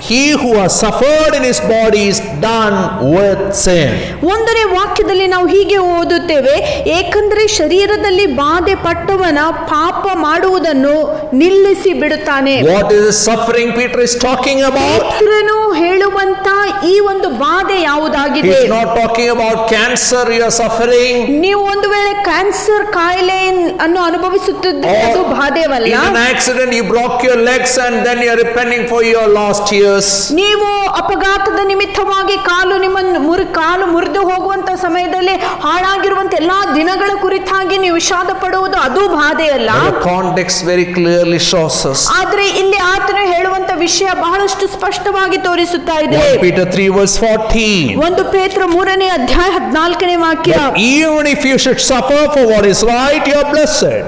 he who has suffered in his body is done with sin. ಒಂದನೇ ವಾಕ್ಯದಲ್ಲಿ ನಾವು ಹೀಗೆ ಓದುತ್ತೇವೆ, ಏಕೆಂದರೆ ಶರೀರದಲ್ಲಿ ಬಾಧೆ ಪಟ್ಟವನ ಪಾಪ ಮಾಡುವುದನ್ನು ನಿಲ್ಲಿಸಿ ಬಿಡುತ್ತಾನೆ. What is the suffering Peter is talking about? ಪೇತ್ರನು ಹೇಳುವಂತ ಈ ಒಂದು ಬಾಧೆ ಯಾವುದಾಗಿದೆ? He is not talking about cancer you are suffering. ನೀವು ಒಂದು ವೇಳೆ ಕ್ಯಾನ್ಸರ್ ಕಾಯಿಲೆ ಅನ್ನು ಅನುಭವಿಸುತ್ತಿದ್ದರೆ ಅದು ಬಾಧೆವಲ್ಲ. In an accident you broke your legs and then you are repenting for your lost years. ನೀವು ಅಪಘಾತದ ನಿಮಿತ್ತವಾಗಿ ಕಾಲು ಮುರಿದು ಹೋಗುವಂತ ಸಮಯದಲ್ಲಿ ಹಾಳಾಗಿರುವಂತ ಎಲ್ಲಾ ದಿನಗಳ ಕುರಿತಾಗಿ ನೀವು ವಿಷಾದ ಪಡುವುದು ಅದು ಬಾಧೆಯಲ್ಲ. The context very clearly shows us. ಆದ್ರೆ ಇಲ್ಲಿ ಆತನು ಹೇಳುವಂತ ವಿಷಯ ಬಹಳಷ್ಟು ಸ್ಪಷ್ಟವಾಗಿ ತೋರಿಸುತ್ತಾ ಇದೆ. 1 Peter 3 verse 14. 1 ಪೇತ್ರ 3ನೇ ಅಧ್ಯಾಯ 14ನೇ ವಾಕ್ಯ. But even if you should suffer for what is right, you are blessed.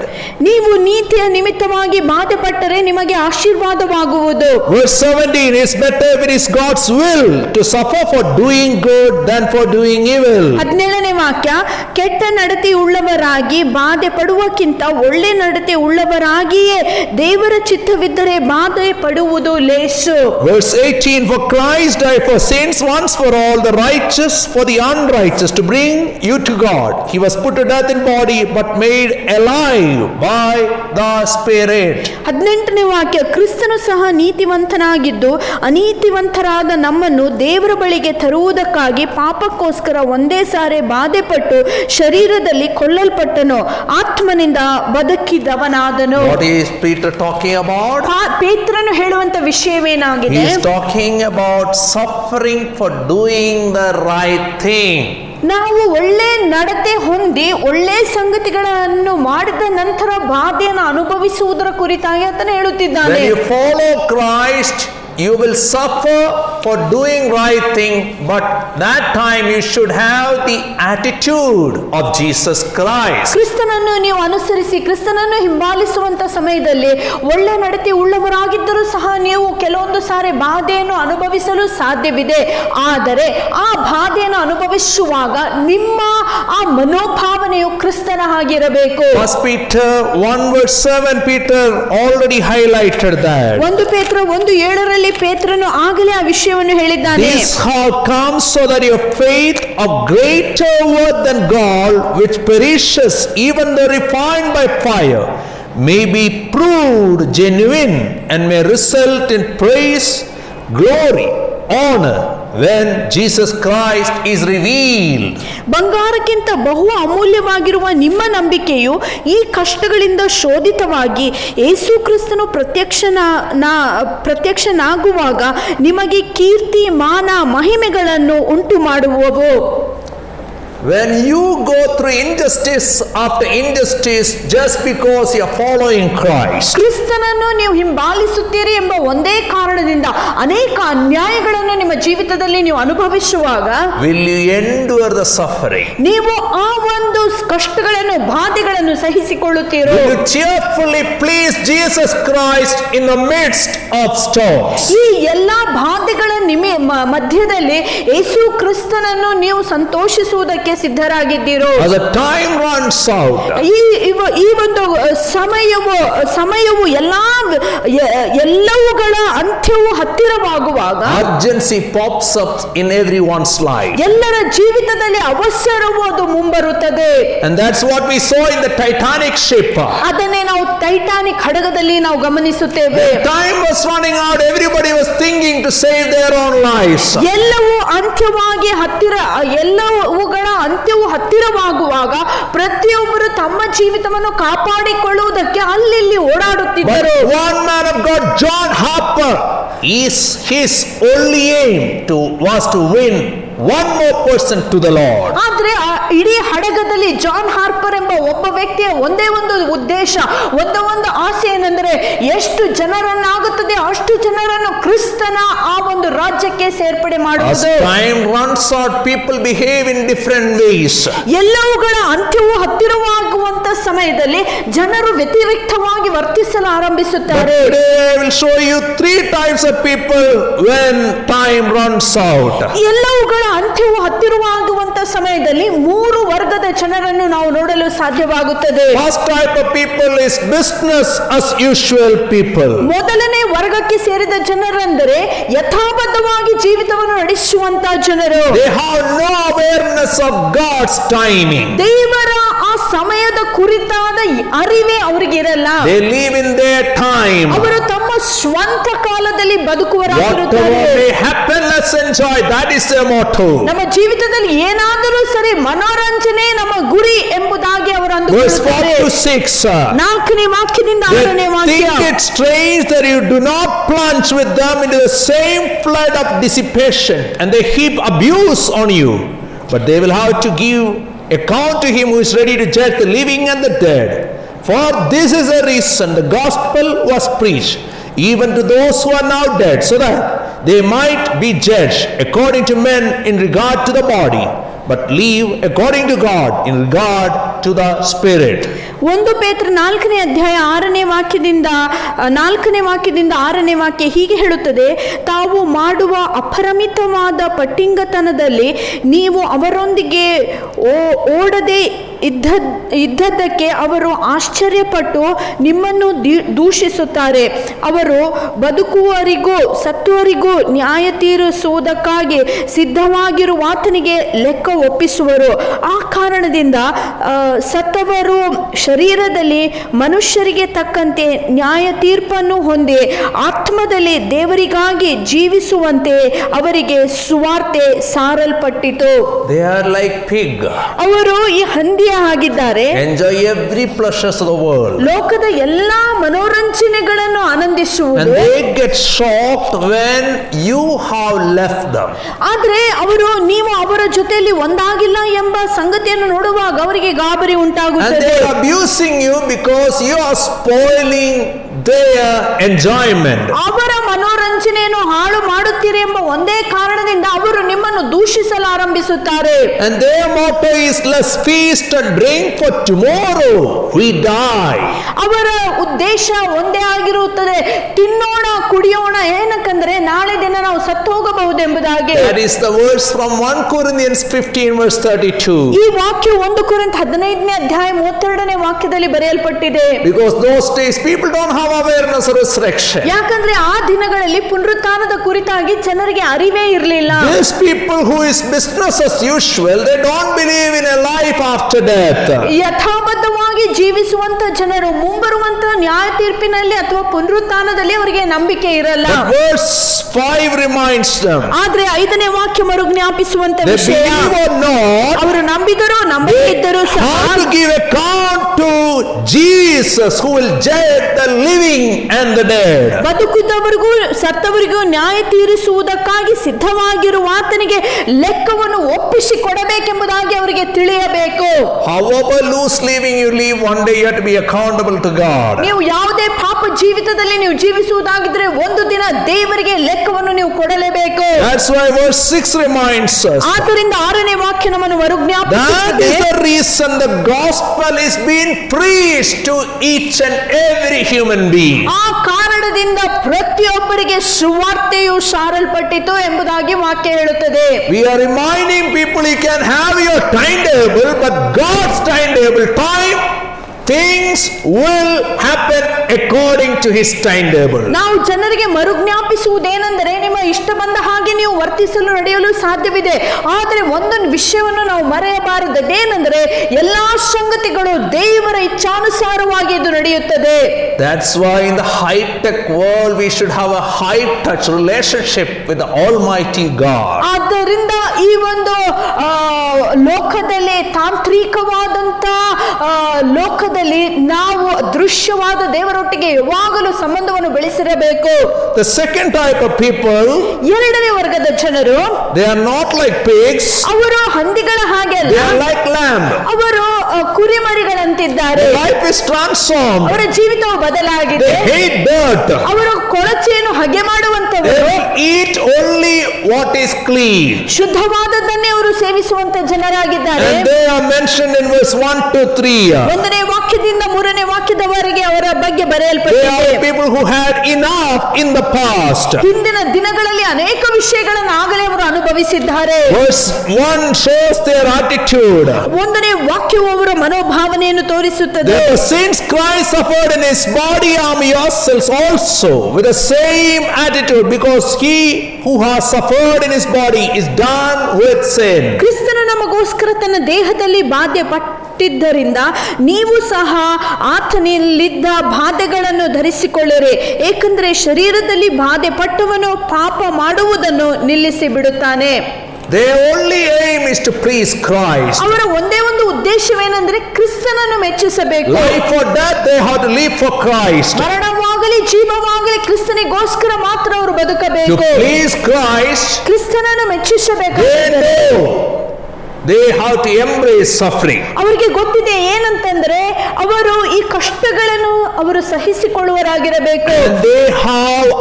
ನೀವು ನೀತಿಯ ನಿಮಿತ್ತವಾಗಿ ಬಾಧೆ ಪಟ್ಟರೆ ನಿಮಗೆ ಆಶೀರ್ವಾದವಾಗುವುದು. Verse 17 is better if it is God's will to suffer for doing good than for doing evil. 17ನೇ ವಾಕ್ಯ, ಕೆಟ್ಟ ನಡತೆ ಉಳ್ಳವರಾಗಿ ಬಾಧೆ ಪಡುವಕ್ಕಿಂತ ಒಳ್ಳೆ ನಡತೆ ಉಳ್ಳವರಾಗಿಯೇ ದೇವರ ಚಿತ್ತವಿದ್ದರೆ ಬಾಧೆ ಪಡುವುದು ಲೇಸು. Verse 18, for Christ died for sins once for all, the righteous for the unrighteous, to bring you to God. He was put to death in body but made alive by the Spirit. 18ನೇ ವಾಕ್ಯ, ಕ್ರಿಸ್ತನು ಸಹ ನೀತಿವಂತನಾಗಿದ್ದು ಅನೀತಿವಂತರಾದ ನಮ್ಮನ್ನು ದೇವರ ಬಳಿಗೆ ತರುವುದಕ್ಕಾಗಿ ಪಾಪಕ್ಕೋಸ್ಕರ ಒಂದೇ ಸಾರಿ ಬಾಧೆಪಟ್ಟು ಶರೀರದಲ್ಲಿ ಕೊಲ್ಲಲ್ಪಟ್ಟನು, ಆತ್ಮನಿಂದ ಬದುಕಿದವನಾದನು. What is Peter talking about? ಪೇತ್ರನು ಹೇಳುವಂತ ವಿಷಯವೇನಾಗಿದೆ? He is talking about suffering for doing the right thing. ನಾವು ಒಳ್ಳೆ ನಡತೆ ಹೊಂದಿ ಒಳ್ಳೆ ಸಂಗತಿಗಳನ್ನು ಮಾಡಿದ ನಂತರ ಬಾಧೆಯನ್ನು ಅನುಭವಿಸುವುದರ ಕುರಿತಾಗಿ ಆತನು ಹೇಳುತ್ತಿದ್ದಾನೆ. When you follow Christ, you will suffer for doing right thing, but that time you should have the attitude of Jesus Christ. ಕ್ರಿಸ್ತನನ್ನು ನೀವು ಅನುಸರಿಸಿ ಕ್ರಿಸ್ತನನ್ನು ಹಿಂಬಾಲಿಸುವಂತ ಸಮಯದಲ್ಲಿ ಒಳ್ಳೆ ನಡತೆ ಉಳ್ಳವರಾಗಿದ್ದರೂ ಸಹ ನೀವು ಕೆಲವೊಂದು ಸಾರಿ ಬಾಧೆಯನ್ನು ಅನುಭವಿಸಲು ಸಾಧ್ಯವಿದೆ. ಆದರೆ ಆ ಬಾಧೆಯನ್ನು ಅನುಭವಿಸುವಾಗ ನಿಮ್ಮ ಆ ಮನೋಭಾವನೆಯು ಕ್ರಿಸ್ತನ ಹಾಗಿರಬೇಕು. 1 Peter 1 verse 7, Peter already highlighted that. 1 ಪೇತ್ರ 1:7 ಪೇತ್ರನು ಆಗಲೇ ಆ ವಿಷಯವನ್ನು ಹೇಳಿದ್ದಾನೆ. This how comes so that your faith of greater worth than gold, which perishes even though refined by fire, may be proved genuine and may result in praise, glory, honor when Jesus Christ is revealed. ಬಂಗಾರಕ್ಕಿಂತ ಬಹು ಅಮೂಲ್ಯವಾಗಿರುವ ನಿಮ್ಮ ನಂಬಿಕೆಯು ಈ ಕಷ್ಟಗಳಿಂದ ಶೋಧಿತವಾಗಿ ಯೇಸು ಕ್ರಿಸ್ತನು ಪ್ರತ್ಯಕ್ಷನಾಗುವಾಗ ನಿಮಗೆ ಕೀರ್ತಿ, ಮಾನ, ಮಹಿಮೆಗಳನ್ನು ಉಂಟು ಮಾಡುವವು. When you go through injustice after injustice just because you are following Christ, ಕ್ರಿಸ್ತನನ್ನು ನೀವು ಹಿಂಬಾಲಿಸುತ್ತೀರಿ ಎಂಬ ಒಂದೇ ಕಾರಣದಿಂದ ಅನೇಕ ಅನ್ಯಾಯಗಳನ್ನು ನಿಮ್ಮ ಜೀವಿತದಲ್ಲಿ ನೀವು ಅನುಭವಿಸುವಾಗ, will you endure the suffering? ನೀವು ಆ ಒಂದು ಕಷ್ಟಗಳನ್ನು, ಬಾಧೆಗಳನ್ನು ಸಹಿಸಿಕೊಳ್ಳುತ್ತೀರೋ? Will you cheerfully please Jesus Christ in the midst of storms? ಈ ಎಲ್ಲಾ ಬಾಧೆಗಳ ಮಧ್ಯದಲ್ಲಿ ಯೇಸು ಕ್ರಿಸ್ತನನ್ನು ನೀವು ಸಂತೋಷಿಸುವುದಕ್ಕೆ ಸಿದ್ಧರಾಗಿದ್ದೀರೋ? As the time runs out, ಈ ಒಂದು ಸಮಯವು ಎಲ್ಲವುಗಳ ಅಂತ್ಯವು ಹತ್ತಿರವಾಗುವಾಗ urgency pops up in everyone's life. ಎಲ್ಲರ ಜೀವಿತದಲ್ಲಿ ಅವಸರವು ಅದು ಮುಂಬರುತ್ತದೆ. And that's what we saw in the Titanic ship. ಅದನ್ನೇ ನಾವು ಟೈಟಾನಿಕ್ ಹಡಗದಲ್ಲಿ ನಾವು ಗಮನಿಸುತ್ತೇವೆ. Time was running out, everybody was thinking to save their own lives. ಎಲ್ಲವೂ ಎಲ್ಲವುಗಳ ಅಂತ್ಯವು ಹತ್ತಿರವಾಗುವಾಗ ಪ್ರತಿಯೊಬ್ಬರು ತಮ್ಮ ಜೀವಿತವನ್ನು ಕಾಪಾಡಿಕೊಳ್ಳುವುದಕ್ಕೆ ಅಲ್ಲಿ ಓಡಾಡುತ್ತಿದ್ದರು. But one man of God, John Harper, his only aim was to win one more person to the Lord. ಆದ್ರೆ ಇಡೀ ಹಡಗದಲ್ಲಿ John Harper ಎಂಬ ಒಬ್ಬ ವ್ಯಕ್ತಿಯ ಒಂದೇ ಒಂದು ಉದ್ದೇಶ, ಒಂದು ಆಸೆ ಏನೆಂದರೆ ಎಷ್ಟು ಜನರನ್ನಾಗುತ್ತದೆ ಅಷ್ಟು ಜನರನ್ನು ಕ್ರಿಸ್ತನ ಆ ಒಂದು ರಾಜ್ಯಕ್ಕೆ ಸೇರ್ಪಡೆ ಮಾಡುವುದು. As time runs out, people behave in different ways. ಎಲ್ಲವುಗಳ ಅಂತ್ಯವು ಹತ್ತಿರವಾಗುವಂತ ಸಮಯದಲ್ಲಿ ಜನರು ವ್ಯತಿರಿಕ್ತವಾಗಿ ವರ್ತಿಸಲು ಆರಂಭಿಸುತ್ತಾರೆ. But today I will show you 3 types of people when time runs out. ಎಲ್ಲವುಗಳ ಅಂತ್ಯವು ಹತ್ತಿರವಾಗುವಂತ ಸಮಯದಲ್ಲಿ 3 ವರ್ಗದ ಜನರನ್ನು ನಾವು ನೋಡಲು ಸಾಧ್ಯವಾಗುತ್ತದೆ. First type of people is business as usual people. ಮೊದಲನೇ ವರ್ಗಕ್ಕೆ ಸೇರಿದ ಜನರಂದರೆ ಯಥಾಬದ್ಧವಾಗಿ ಜೀವಿತವನ್ನು ನಡೆಸುವಂತ ಜನರು. They have no awareness of God's timing. ದೇವರ ಆ ಸಮಯದ ಕುರಿತಾದ ಅರಿವೇ ಅವರಿಗಿರಲ್ಲ. They live in their time. ಅವರು ತಮ್ಮ ಸ್ವಂತ ಕಾಲದಲ್ಲಿ ಬದುಕುವರಾಗಿರುತ್ತಾರೆ. Whatever may happen, let's enjoy. That is their motto. ನಮ್ಮ ಜೀವಿತದಲ್ಲಿ ಏನಾದರೂ ಸರಿ, ಮನೋರಂಜನೆ ನಮ್ಮ ಗುರಿ ಎಂಬುದಾಗಿ ಅವರು Verse 4 ಅಂದುಕೊಳ್ಳುತ್ತಾರೆ. to 6. 4ನೇ ವಾಕ್ಯದಿಂದ They 6ನೇ think ವಾಕ್ಯ. it strange that you do not plunge with them into the same flood of dissipation, and they heap abuse on you. But they will have to give account to him who is ready to judge the living and the dead. For this is the reason the gospel was preached, even to those who are now dead, so that they might be judged according to men in regard to the body, but live according to God in regard to the spirit. 1 ಪೇತ್ರ 4ನೇ ಅಧ್ಯಾಯ 6ನೇ ವಾಕ್ಯದಿಂದ 6ನೇ ವಾಕ್ಯ ಹೀಗೆ ಹೇಳುತ್ತದೆ, ತಾವು ಮಾಡುವ ಅಪರಿಮಿತವಾದ ಪಟ್ಟಿಂಗತನದಲ್ಲಿ ನೀವು ಅವರೊಂದಿಗೆ ಓಡದೆ ಇದ್ದದ್ದಕ್ಕೆ ಅವರು ಆಶ್ಚರ್ಯಪಟ್ಟು ನಿಮ್ಮನ್ನು ದೂಷಿಸುತ್ತಾರೆ. ಅವರು ಬದುಕುವವರಿಗೂ ಸತ್ತುವರಿಗೂ ನ್ಯಾಯ ತೀರಿಸುವುದಕ್ಕಾಗಿ ಸಿದ್ಧವಾಗಿರುವ ಆತನಿಗೆ ಲೆಕ್ಕ ಒಪ್ಪಿಸುವರು. ಆ ಕಾರಣದಿಂದ ಸತ್ತವರು ಶರೀರದಲ್ಲಿ ಮನುಷ್ಯರಿಗೆ ತಕ್ಕಂತೆ ನ್ಯಾಯ ತೀರ್ಪನ್ನು ಹೊಂದಿ ಆತ್ಮದಲ್ಲಿ ದೇವರಿಗಾಗಿ ಜೀವಿಸುವಂತೆ ಅವರಿಗೆ ಸುವಾರ್ತೆ ಸಾರಲ್ಪಟ್ಟಿತು. They are like pig. ಅವರು ಈ ಹಂದಿಯ ಆಗಿದ್ದಾರೆ. Enjoy every pleasures of the world. ಲೋಕದ ಎಲ್ಲಾ ಮನೋರಂಜನೆಗಳನ್ನು ಆನಂದಿಸುವುದು. And they get shocked when you have left them. ಆದ್ರೆ ಅವರು ನೀವು ಅವರ ಜೊತೆಯಲ್ಲಿ ಒಂದಾಗಿಲ್ಲ ಎಂಬ ಸಂಗತಿಯನ್ನು ನೋಡುವಾಗ ಅವರಿಗೆ ಗಾಬರಿ And ಉಂಟಾಗುತ್ತದೆ. they are abusing you because you are spoiling their enjoyment. ಅವರ ಮನೋರಂಜನೆಯನ್ನು ಹಾಳು ಮಾಡುತ್ತೀರಿ ಎಂಬ ಒಂದೇ ಕಾರಣದಿಂದ ಅವರು ನಿಮ್ಮನ್ನು ದೂಷಿಸಲಾರಂಭಿಸುತ್ತಾರೆ. And their motto is, let's feast and drink, for tomorrow we die. ಅವರ ಉದ್ದೇಶ ಒಂದೇ ಆಗಿರುತ್ತದೆ, ತಿನ್ನೋಣ ಕುಡಿಯೋಣ, ಏನಕ್ಕಂದ್ರೆ ನಾಳೆ ದಿನ ನಾವು ಸತ್ತು ಹೋಗಬಹುದೆಂಬುದಾಗಿ. That is the verse from 1 Corinthians 15 verse 32. ಈ ವಾಕ್ಯ 1 ಕೊರಿಂಥ 15ನೇ ಅಧ್ಯಾಯ 32ನೇ ವಾಕ್ಯದಲ್ಲಿ ಬರೆಯಲ್ಪಟ್ಟಿದೆ. Because those days people don't have awareness of resurrection. ಯಾಕಂದ್ರೆ ಆ ದಿನಗಳಲ್ಲಿ ಪುನರುತ್ಥಾನದ ಕುರಿತಾಗಿ ಜನರಿಗೆ ಅರಿವೇ ಇರಲಿಲ್ಲ. These people who is business as usual, they don't believe in a life after death. ಯಥಾಬದ್ಧವಾಗಿ ಜೀವಿಸುವಂತ ಜನರು ಮುಂಬರುವಂತ ನ್ಯಾಯ ತೀರ್ಪಿನಲ್ಲಿ ಅಥವಾ ಪುನರುತ್ಥಾನದಲ್ಲಿ ಅವರಿಗೆ ನಂಬಿಕೆ ಇರಲ್ಲ. But verse 5 reminds them, ಆದ್ರೆ 5ನೇ ವಾಕ್ಯ ಮರುಜ್ಞಾಪಿಸುವಂತ they ವಿಷಯ, believe or not, ಅವರು ನಂಬಿದರೂ ನಂಬದಿದ್ದರೂ ಸಹ have to give account to Jesus who will judge the living and the dead. ಬದುಕಿದವರಿಗೂ ಸತ್ತವರಿಗೂ ನ್ಯಾಯ ತೀರಿಸುವುದಕ್ಕಾಗಿ ಸಿದ್ಧವಾಗಿರುವ ಆತನಿಗೆ ಲೆಕ್ಕವನ್ನು ಒಪ್ಪಿಸಿ ಕೊಡಬೇಕೆಂಬುದಾಗಿ ಅವರಿಗೆ ತಿಳಿಯಬೇಕು. However loose living you live, one day you have to be accountable to God. ನೀವು ಯಾವುದೇ ಪಾಪ ಜೀವಿತದಲ್ಲಿ ನೀವು ಜೀವಿಸುವುದಾಗಿದ್ರೆ ಒಂದು ದಿನ ದೇವರಿಗೆ ಲೆಕ್ಕವನ್ನು ನೀವು ಕೊಡಲೇಬೇಕು. That's why verse 6 reminds us. ಆದ್ದರಿಂದ 6ನೇ ವಾಕ್ಯ ನಮ್ಮನ್ನು That ಮರುಜ್ಞಾಪಿಸುತ್ತದೆ. is the reason the gospel is being preached to each and every human being. ಆ ಕಾರಣದಿಂದ ಪ್ರತಿಯೊಬ್ಬರಿಗೆ ಸುವಾರ್ತೆಯು ಸಾರಲ್ಪಟ್ಟಿತು ಎಂಬುದಾಗಿ ವಾಕ್ಯ ಹೇಳುತ್ತದೆ. We are reminding people you can have your timetable, but God's timetable, time, things will happen according to his timetable. ನಾವು ಜನರಿಗೆ ಮರುಜ್ಞಾಪಿಸುವುದೇನೆಂದರೆ ನಿಮ್ಮ ಇಷ್ಟ ಬಂದ ಹಾಗೆ ನೀವು ವರ್ತಿಸಲು ನಡೆಯಲು ಸಾಧ್ಯವಿದೆ. ಆದರೆ ಒಂದೊಂದು ವಿಷಯವನ್ನು ನಾವು ಮರೆಯಬಾರದು, ಅದೇನೆಂದರೆ ಎಲ್ಲಾ ಸಂಗತಿಗಳು ದೇವರ ಇಚ್ಛಾನುಸಾರವಾಗಿ ಇದು ನಡೆಯುತ್ತದೆ. That's why in the high-tech world we should have a high-touch relationship with the Almighty God. ಆದ್ದರಿಂದ ಈ ಒಂದು ಲೋಕದಲ್ಲಿ ತಾಂತ್ರಿಕವಾದಂತ ಲೋಕದಲ್ಲಿ ನಾವು ದೃಶ್ಯವಾದ ದೇವರೊಟ್ಟಿಗೆ ಯಾವಾಗಲೂ ಸಂಬಂಧವನ್ನು ಬೆಳೆಸಿರಬೇಕು. The second type of people, ಎರಡನೇ ವರ್ಗದ ಜನರು, they are not like pigs, ಅವರು ಹಂದಿಗಳ ಹಾಗೆ they ಅಲ್ಲ, are like lamb. ಅವರು ಕುರಿಮರಿಗಳಂತಿದ್ದಾರೆ. Their life is transformed. ಅವರ ಜೀವಿತವು ಬದಲಾಗಿದೆ. They hate dirt. ಅವರು ಕೊಳಚೆಯನ್ನು ಹಗೆ They ಮಾಡುವಂತವರು, will eat only what is clean. ಶುದ್ಧವಾದದ್ದನ್ನೇ ಅವರು ಸೇವಿಸುವಂತ ಜನರಾಗಿದ್ದಾರೆ. And they are mentioned in verse 1 to 3. 1ನೇ ವಾಕ್ಯದಿಂದ 3ನೇ ವಾಕ್ಯದವರೆಗೆ ಅವರ ಬಗ್ಗೆ They ಬರೆಯಲ್ಪಟ್ಟಿದೆ. are people who had enough in the past. ಹಿಂದಿನ ದಿನಗಳಲ್ಲಿ ಅನೇಕ ವಿಷಯಗಳನ್ನು ಆಗಲೇ ಅವರು ಅನುಭವಿಸಿದ್ದಾರೆ. Verse 1 shows their attitude. 1ನೇ ವಾಕ್ಯವು ಅವರ ಮನೋಭಾವನೆ ಭಾವನೆಯನ್ನು ತೋರಿಸುತ್ತದೆ. Therefore, since Christ suffered in his body, arm yourselves also with the same attitude, because he who has suffered in his body is done with sin. ಕ್ರಿಸ್ತನು ನಮಗೋಸ್ಕರ ತನ್ನ ದೇಹದಲ್ಲಿ ಬಾಧೆ ಪಟ್ಟಿದ್ದರಿಂದ ನೀವು ಸಹ ಆತನಲ್ಲಿದ್ದ ಬಾಧೆಗಳನ್ನು ಧರಿಸಿಕೊಳ್ಳಿರಿ. ಏಕೆಂದರೆ ಶರೀರದಲ್ಲಿ ಬಾಧೆ ಪಟ್ಟವನು ಪಾಪ ಮಾಡುವುದನ್ನು ನಿಲ್ಲಿಸಿ ಬಿಡುತ್ತಾನೆ. Their only aim is to please Christ. ಅವರ ಒಂದೇ ಒಂದು ಉದ್ದೇಶವೇನೆಂದರೆ ಕ್ರಿಸ್ತನನ್ನು ಮೆಚ್ಚಿಸಬೇಕು. Life or death, they have to live for Christ. ಮರಣವಾಗಲಿ ಜೀವವಾಗಲಿ ಕ್ರಿಸ್ತನಿಗೋಸ್ಕರ ಮಾತ್ರ ಅವರು To ಬದುಕಬೇಕು. please Christ, ಕ್ರಿಸ್ತನನ್ನು ಮೆಚ್ಚಿಸಬೇಕು. they know they have to embrace suffering. ಅವರಿಗೆ ಗೊತ್ತಿದೆ ಏನಂತಂದ್ರೆ ಅವರು ಈ ಕಷ್ಟಗಳನ್ನು ಅವರು ಸಹಿಸಿಕೊಳ್ಳುವರಾಗಿರಬೇಕು. And they have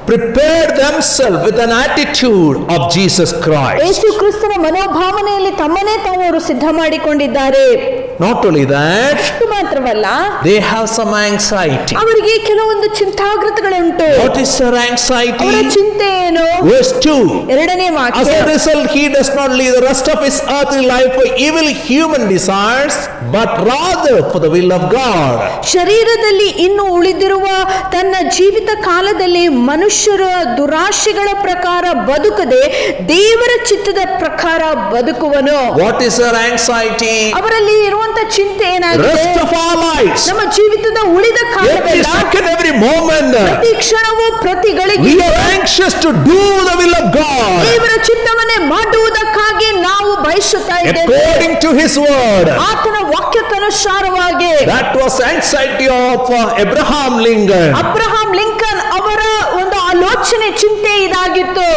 prepared themselves with an attitude of Jesus Christ. ಯೇಸು ಕ್ರಿಸ್ತನ ಮನೋಭಾವನೆಯಲ್ಲಿ ತಮ್ಮನ್ನೇ ತಾವು ಅವರು ಸಿದ್ಧ ಮಾಡಿಕೊಂಡಿದ್ದಾರೆ. Not only that, ಅಷ್ಟು ಮಾತ್ರವಲ್ಲ, they have some anxiety. ಅವರಿಗೆ ಕೆಲವೊಂದು ಚಿಂತಾಗೃತಗಳುಂಟು. What is their ಅವರ anxiety? ಚಿಂತೆ ಏನು? Verse 2. ಎರಡನೇ As ವಾಕ್ಯ, a result, he does not live the rest of his earthly life for evil human desires, but rather for the will of God. ಶರೀರದಲ್ಲಿ ಇನ್ನು ಉಳಿದಿರುವ ತನ್ನ ಜೀವಿತ ಕಾಲದಲ್ಲಿ ಮನುಷ್ಯರ ದುರಾಶೆಗಳ ಪ್ರಕಾರ ಬದುಕದೆ ದೇವರ ಚಿತ್ತದ ಪ್ರಕಾರ ಬದುಕುವನು. What is their anxiety? ಅವರಲ್ಲಿ ಇರುವಂತ ಚಿಂತೆ ಏನಾಗಿದೆ? Rest of our lives, ನಮ್ಮ ಜೀವಿತದ ಉಳಿದ every ಕಾಲವೆಲ್ಲ second, every moment, ಪ್ರತಿ ಕ್ಷಣವೂ ಪ್ರತಿ we ಗಳಿಗೆ are anxious to do the will of God ದೇವರ ಚಿತ್ತವನ್ನೇ ಮಾಡುವುದಕ್ಕಾಗಿ ನಾವು ಬಯಸುತ್ತಾ ಇದ್ದೇವೆ, according to his word. ಆತನ ವಾಕ್ಯಕ್ಕನುಸಾರವಾಗಿ. That was anxiety of Abraham Lincoln. Abraham Lincoln ಅವರ ಒಂದು ಆಲೋಚನೆ ಚಿಂತೆ ಇದಾಗಿತ್ತು.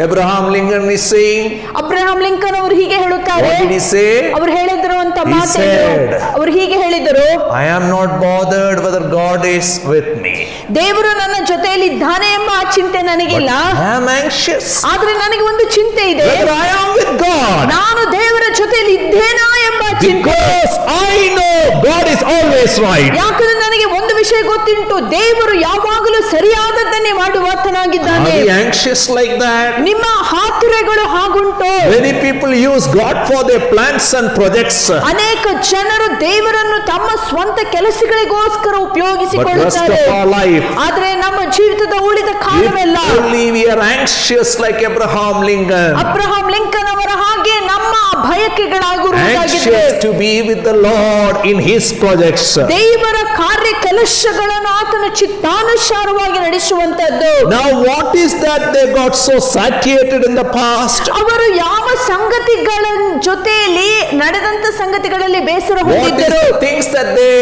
Abraham Lincoln is saying, Abraham Lincoln ಅವರು ಹೀಗೆ ಹೇಳುತ್ತಾರೆ. what did he say? ಅವರು ಹೇಳಿದಿರುವಂತ He ಮಾತೇನು? said, ಅವರು ಹೀಗೆ ಹೇಳಿದರು, I am not bothered whether God is with me, ದೇವರು ನನ್ನ ಜೊತೆಯಲ್ಲಿ ಇದ್ದಾನೆ ಎಂಬ ಆ ಚಿಂತೆ ನನಗಿಲ್ಲ. I am anxious ಆದ್ರೆ ನನಗೆ ಒಂದು ಚಿಂತೆ ಇದೆ, whether I am with God, ನಾನು ದೇವರ ಜೊತೆಯಲ್ಲಿ ಇದ್ದೇನಾ ಎಂಬ ಚಿಂತೆ. because I know God is always right. ಯಾಕಂದ್ರೆ ನನಗೆ ಒಂದು ವಿಷಯ ಗೊತ್ತುಂಟು, ದೇವರು ಯಾವಾಗಲೂ ಸರಿಯಾದದ್ದನ್ನೇ ಮಾಡುವಾತನಾಗಿದ್ದಾನೆ. Are we anxious like that? ನಿಮ್ಮ ಹಾತುರೆಗಳು ಹಾಗುಂಟು. Many people use God for their plans and projects, ಅನೇಕ ಜನರು ದೇವರನ್ನು ತಮ್ಮ ಸ್ವಂತ ಕೆಲಸಗಳಿಗೋಸ್ಕರ but rest ಉಪಯೋಗಿಸಿಕೊಳ್ಳುತ್ತಾರೆ. of our life, ಆದ್ರೆ ನಮ್ಮ ಜೀವಿತದ ಉಳಿದ ಕಾಲವೆಲ್ಲ if only we are anxious like Abraham Lincoln, Abraham Lincoln ಅವರ ಹಾಗೆ ನಮ್ಮ ಭಯಕೆಗಳಾಗಿರುವುದಾಗಿದೆ. anxious to be with the Lord in his projects. ದೇವರ ಕಾರ್ಯ ಕೆಲಸಗಳನ್ನು ಆತನ ಚಿತ್ತಾನುಸಾರವಾಗಿ ನಡೆಸುವಂತದ್ದು. Now what is that they got so satiated in the past? ಅವರು ಯಾವ ಸಂಗತಿಗಳ ಜೊತೆಯಲ್ಲಿ ನಡೆದಂತ ಸಂಗತಿಗಳಲ್ಲಿ ಬೇಸರ What is ಹೊಂದಿದ್ದರು? the things that they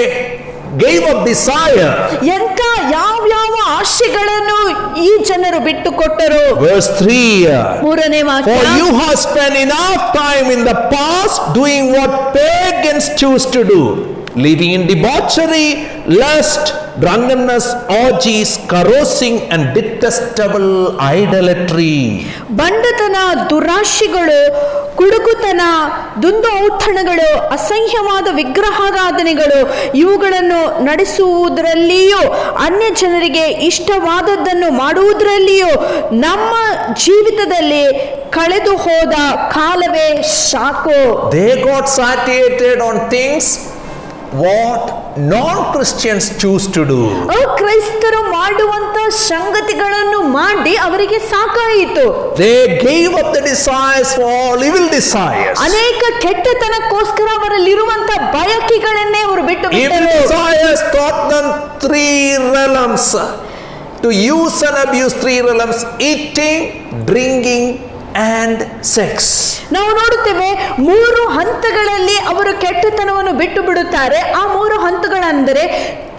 gave up desire? ಎಂತ ಯಾವ್ಯಾವ ಆಶೆಗಳನ್ನು ಈ ಜನರು ಬಿಟ್ಟುಕೊಟ್ಟರು? Verse 3. ಮೂರನೇ ವಾಕ್ಯ, For you have spent enough time in the past doing what pagans choose to do, living in debauchery, lust, drunkenness, orgies, carousing, and detestable idolatry. ಬಂಡತನ, ದುರಾಶೆಗಳು, ಕುಡುಕುತನ, ದುಂದು ಔತಣಗಳು, ಅಸಹ್ಯವಾದ ವಿಗ್ರಹಾರಾಧನೆಗಳು ಇವುಗಳನ್ನು ನಡೆಸುವುದರಲ್ಲಿಯೂ ಅನ್ಯ ಜನರಿಗೆ ಇಷ್ಟವಾದದ್ದನ್ನು ಮಾಡುವುದರಲ್ಲಿಯೂ ನಮ್ಮ ಜೀವಿತದಲ್ಲಿ ಕಳೆದು ಹೋದ ಕಾಲವೇ ಸಾಕು. They got satiated on things what non-Christians choose to do. ಅಕ್ರೈಸ್ತರು ಮಾಡುವಂತ ಸಂಗತಿಗಳನ್ನು ಮಾಡಿ ಅವರಿಗೆ ಸಾಕಾಯಿತು. They gave up the desires for all evil desires. ಅನೇಕ ಕೆಟ್ಟತನಕ್ಕೋಸ್ಕರ ಅವರಲ್ಲಿರುವಂತ ಬಯಕೆಗಳನ್ನೇ ಅವರು ಬಿಟ್ಟು Evil ಬಿಟ್ಟರು. desires taught them three realms. To use and abuse three realms: eating, drinking, and sex. ನಾವು ನೋಡುತ್ತೇವೆ ಮೂರು ಹಂತಗಳಲ್ಲಿ ಅವರು ಕೆಟ್ಟತನವನ್ನು ಬಿಟ್ಟು ಬಿಡುತ್ತಾರೆ. ಆ ಮೂರು ಹಂತಗಳೆಂದರೆ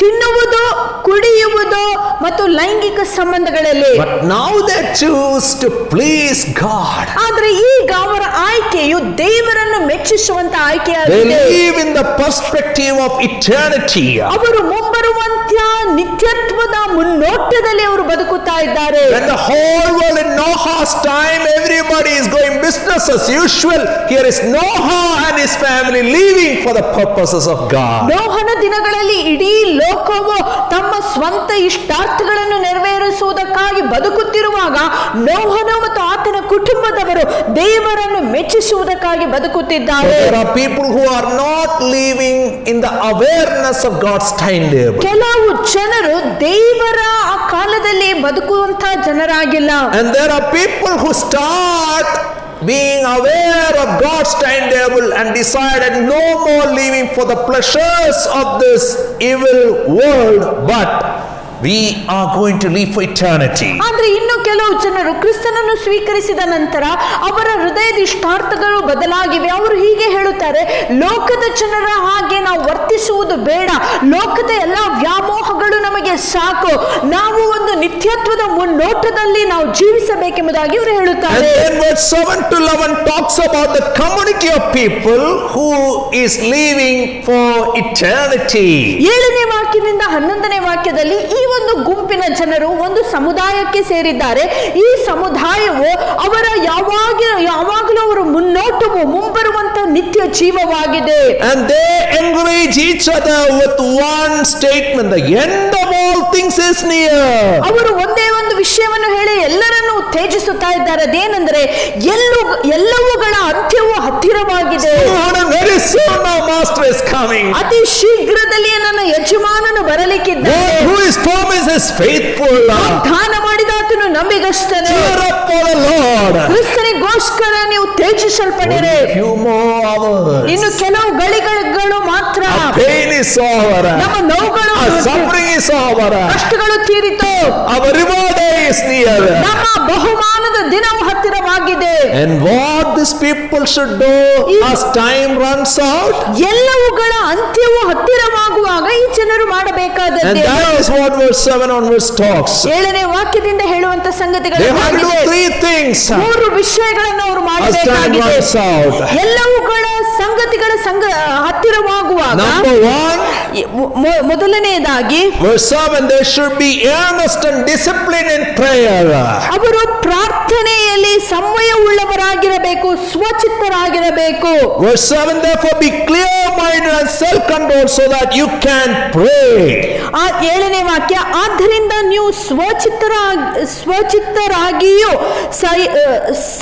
ತಿನ್ನುವುದು, ಕುಡಿಯುವುದು ಮತ್ತು ಲೈಂಗಿಕ ಸಂಬಂಧಗಳಲ್ಲಿ. But now they choose to please God. ಆದ್ರೆ ಈಗ ಅವರ ಆಯ್ಕೆಯು ದೇವರನ್ನು ಮೆಚ್ಚಿಸುವಂತ They ಆಯ್ಕೆಯಾಗಿದೆ. live in the perspective of eternity. ಅವರು ಮುಂಬರುವಂತ ನಿತ್ಯತ್ವದ ಮುನ್ನೋಟದಲ್ಲಿ ಅವರು ಬದುಕುತ್ತಾ ಇದ್ದಾರೆ. When the whole world in Noah's time, everybody is going business as usual. Here is Noah and his family living for the purposes of God. ನೋಹನ ದಿನಗಳಲ್ಲಿ ಇಡೀ ಲೋಕವು ತಮ್ಮ ಸ್ವಂತ ಇಷ್ಟಾರ್ಥಗಳನ್ನು ನೆರವೇರಿಸುವುದಕ್ಕಾಗಿ ಬದುಕುತ್ತಿರುವಾಗ ನೋಹನು ಮತ್ತು ಆತನ ಕುಟುಂಬದವರು ದೇವರನ್ನು ಮೆಚ್ಚಿಸುವುದಕ್ಕಾಗಿ ಬದುಕುತ್ತಿದ್ದಾರೆ. There are people who are not living in the awareness of God's timetable. ಕೆಲವು ಜನರು ದೇವರ ಆ ಕಾಲದಲ್ಲಿ ಬದುಕುವಂತಹ ಜನರಾಗಿಲ್ಲ. And there are people who start being aware of God's timetable and decided no more living for the pleasures of this evil world, but we are going to live for eternity. ಆದ್ರೆ ಇನ್ನು ಕೆಲವು ಜನರು ಕ್ರಿಸ್ತನನ್ನು ಸ್ವೀಕರಿಸಿದ ನಂತರ ಅವರ ಹೃದಯದ ಇಷ್ಟಾರ್ಥಗಳು ಬದಲಾಗಿವೆ. ಅವರು ಹೀಗೆ ಹೇಳುತ್ತಾರೆ, ಲೋಕದ ಜನರ ಹಾಗೆ ನಾವು ವರ್ತಿಸುವುದು ಬೇಡ, ಲೋಕದ ಎಲ್ಲ ವ್ಯಾಮೋಹಗಳು ನಮಗೆ ಸಾಕು, ನಾವು ಒಂದು ನಿತ್ಯತ್ವದ ಮುನ್ನೋಟದಲ್ಲಿ ನಾವು ಜೀವಿಸಬೇಕೆಂಬುದಾಗಿ ಅವರು ಹೇಳುತ್ತಾರೆ. And then verse 7 to 11 talks about the community of people who is living for eternity. 7ನೇ ವಾಕ್ಯದಿಂದ 11ನೇ ವಾಕ್ಯದಲ್ಲಿ ಈ ಒಂದು ಗುಂಪಿನ ಜನರು ಒಂದು ಸಮುದಾಯಕ್ಕೆ ಸೇರಿದ್ದಾರೆ. ಈ ಸಮುದಾಯವು ಅವರ ಯಾವಾಗಲೂ ಅವರ ಮುನ್ನೋಟವು ಮುಂಬರುವಂತ ನಿತ್ಯ ಜೀವವಾಗಿದೆ. And they encourage each other with one statement, the end of all things is near. ಅವರು ಒಂದೇ ಒಂದು ವಿಷಯವನ್ನು ಹೇಳಿ ಎಲ್ಲರನ್ನು ಉತ್ತೇಜಿಸುತ್ತಾ ಇದ್ದಾರೆ. ಅದೇನೆಂದರೆ ಎಲ್ಲವುಗಳ ಅಂತ್ಯವು ಹತ್ತಿರವಾಗಿದೆ. Very soon our master is coming. ಅತಿ ಶೀಘ್ರದಲ್ಲಿಯೇ ನನ್ನ ಯಜಮಾನನು ಬರಲಿಕ್ಕಿದ್ದಾನೆ. Who is promised is faithful. ವಾಗ್ದಾನ ಮಾಡಿದ ಆತನು ನಂಬಿಗಸ್ತನೇ. Cheer up for the Lord. ಕ್ರಿಸ್ತನಿಗೋಸ್ಕರ ನೀವು ತೇಜಿಸಲ್ಪಡಿರಿ. Few more hours. ಇನ್ನು ಕೆಲವು ಗಳಿಗೆಗಳು ಮಾತ್ರ. Our pain is over. ನಮ್ಮ ನೋವುಗಳು, Our suffering is over. ಕಷ್ಟಗಳು ತೀರಿತು. Our reward is near. ನಮ್ಮ ಬಹುಮಾನದ ದಿನವು ಹತ್ತಿರವಾಗಿದೆ. And what these people should do as time runs out? ಎಲ್ಲವುಗಳ ಅಂತ್ಯವು ಹತ್ತಿರವಾಗುವಾಗ ಈ ಜನರು ಮಾಡಬೇಕಾದದ್ದು. And that is what verse 7 onwards talks. 7ನೇ ವಾಕ್ಯದಿಂದ ಹೇಳುವಂತ ಸಂಗತಿಗಳು They have to do 3 things. 3 ವಿಷಯಗಳನ್ನು ಅವರು As time ಮಾಡಬೇಕಾಗಿದೆ. runs out. ಎಲ್ಲವುಗಳ ಸಂಗತಿಗಳ ಹತ್ತಿರವಾಗುವಾಗ Number 1, ಮೊದಲನೆಯದಾಗಿ verse 7, they should be earnest and disciplined in prayer. ಅವರು ಪ್ರಾರ್ಥನೆಯಲ್ಲಿ ಸಮಯವುಳ್ಳವರಾಗಿರಬೇಕು, ಸ್ವಚಿತ್ತರಾಗಿರಬೇಕು. Verse 7, therefore be clear-minded and self-controlled so that you can pray. ಆ 7ನೇ ವಾಕ್ಯ, ಆದ್ದರಿಂದ ನೀವು ಸ್ವಚಿತ್ತರಾಗಿಯೂ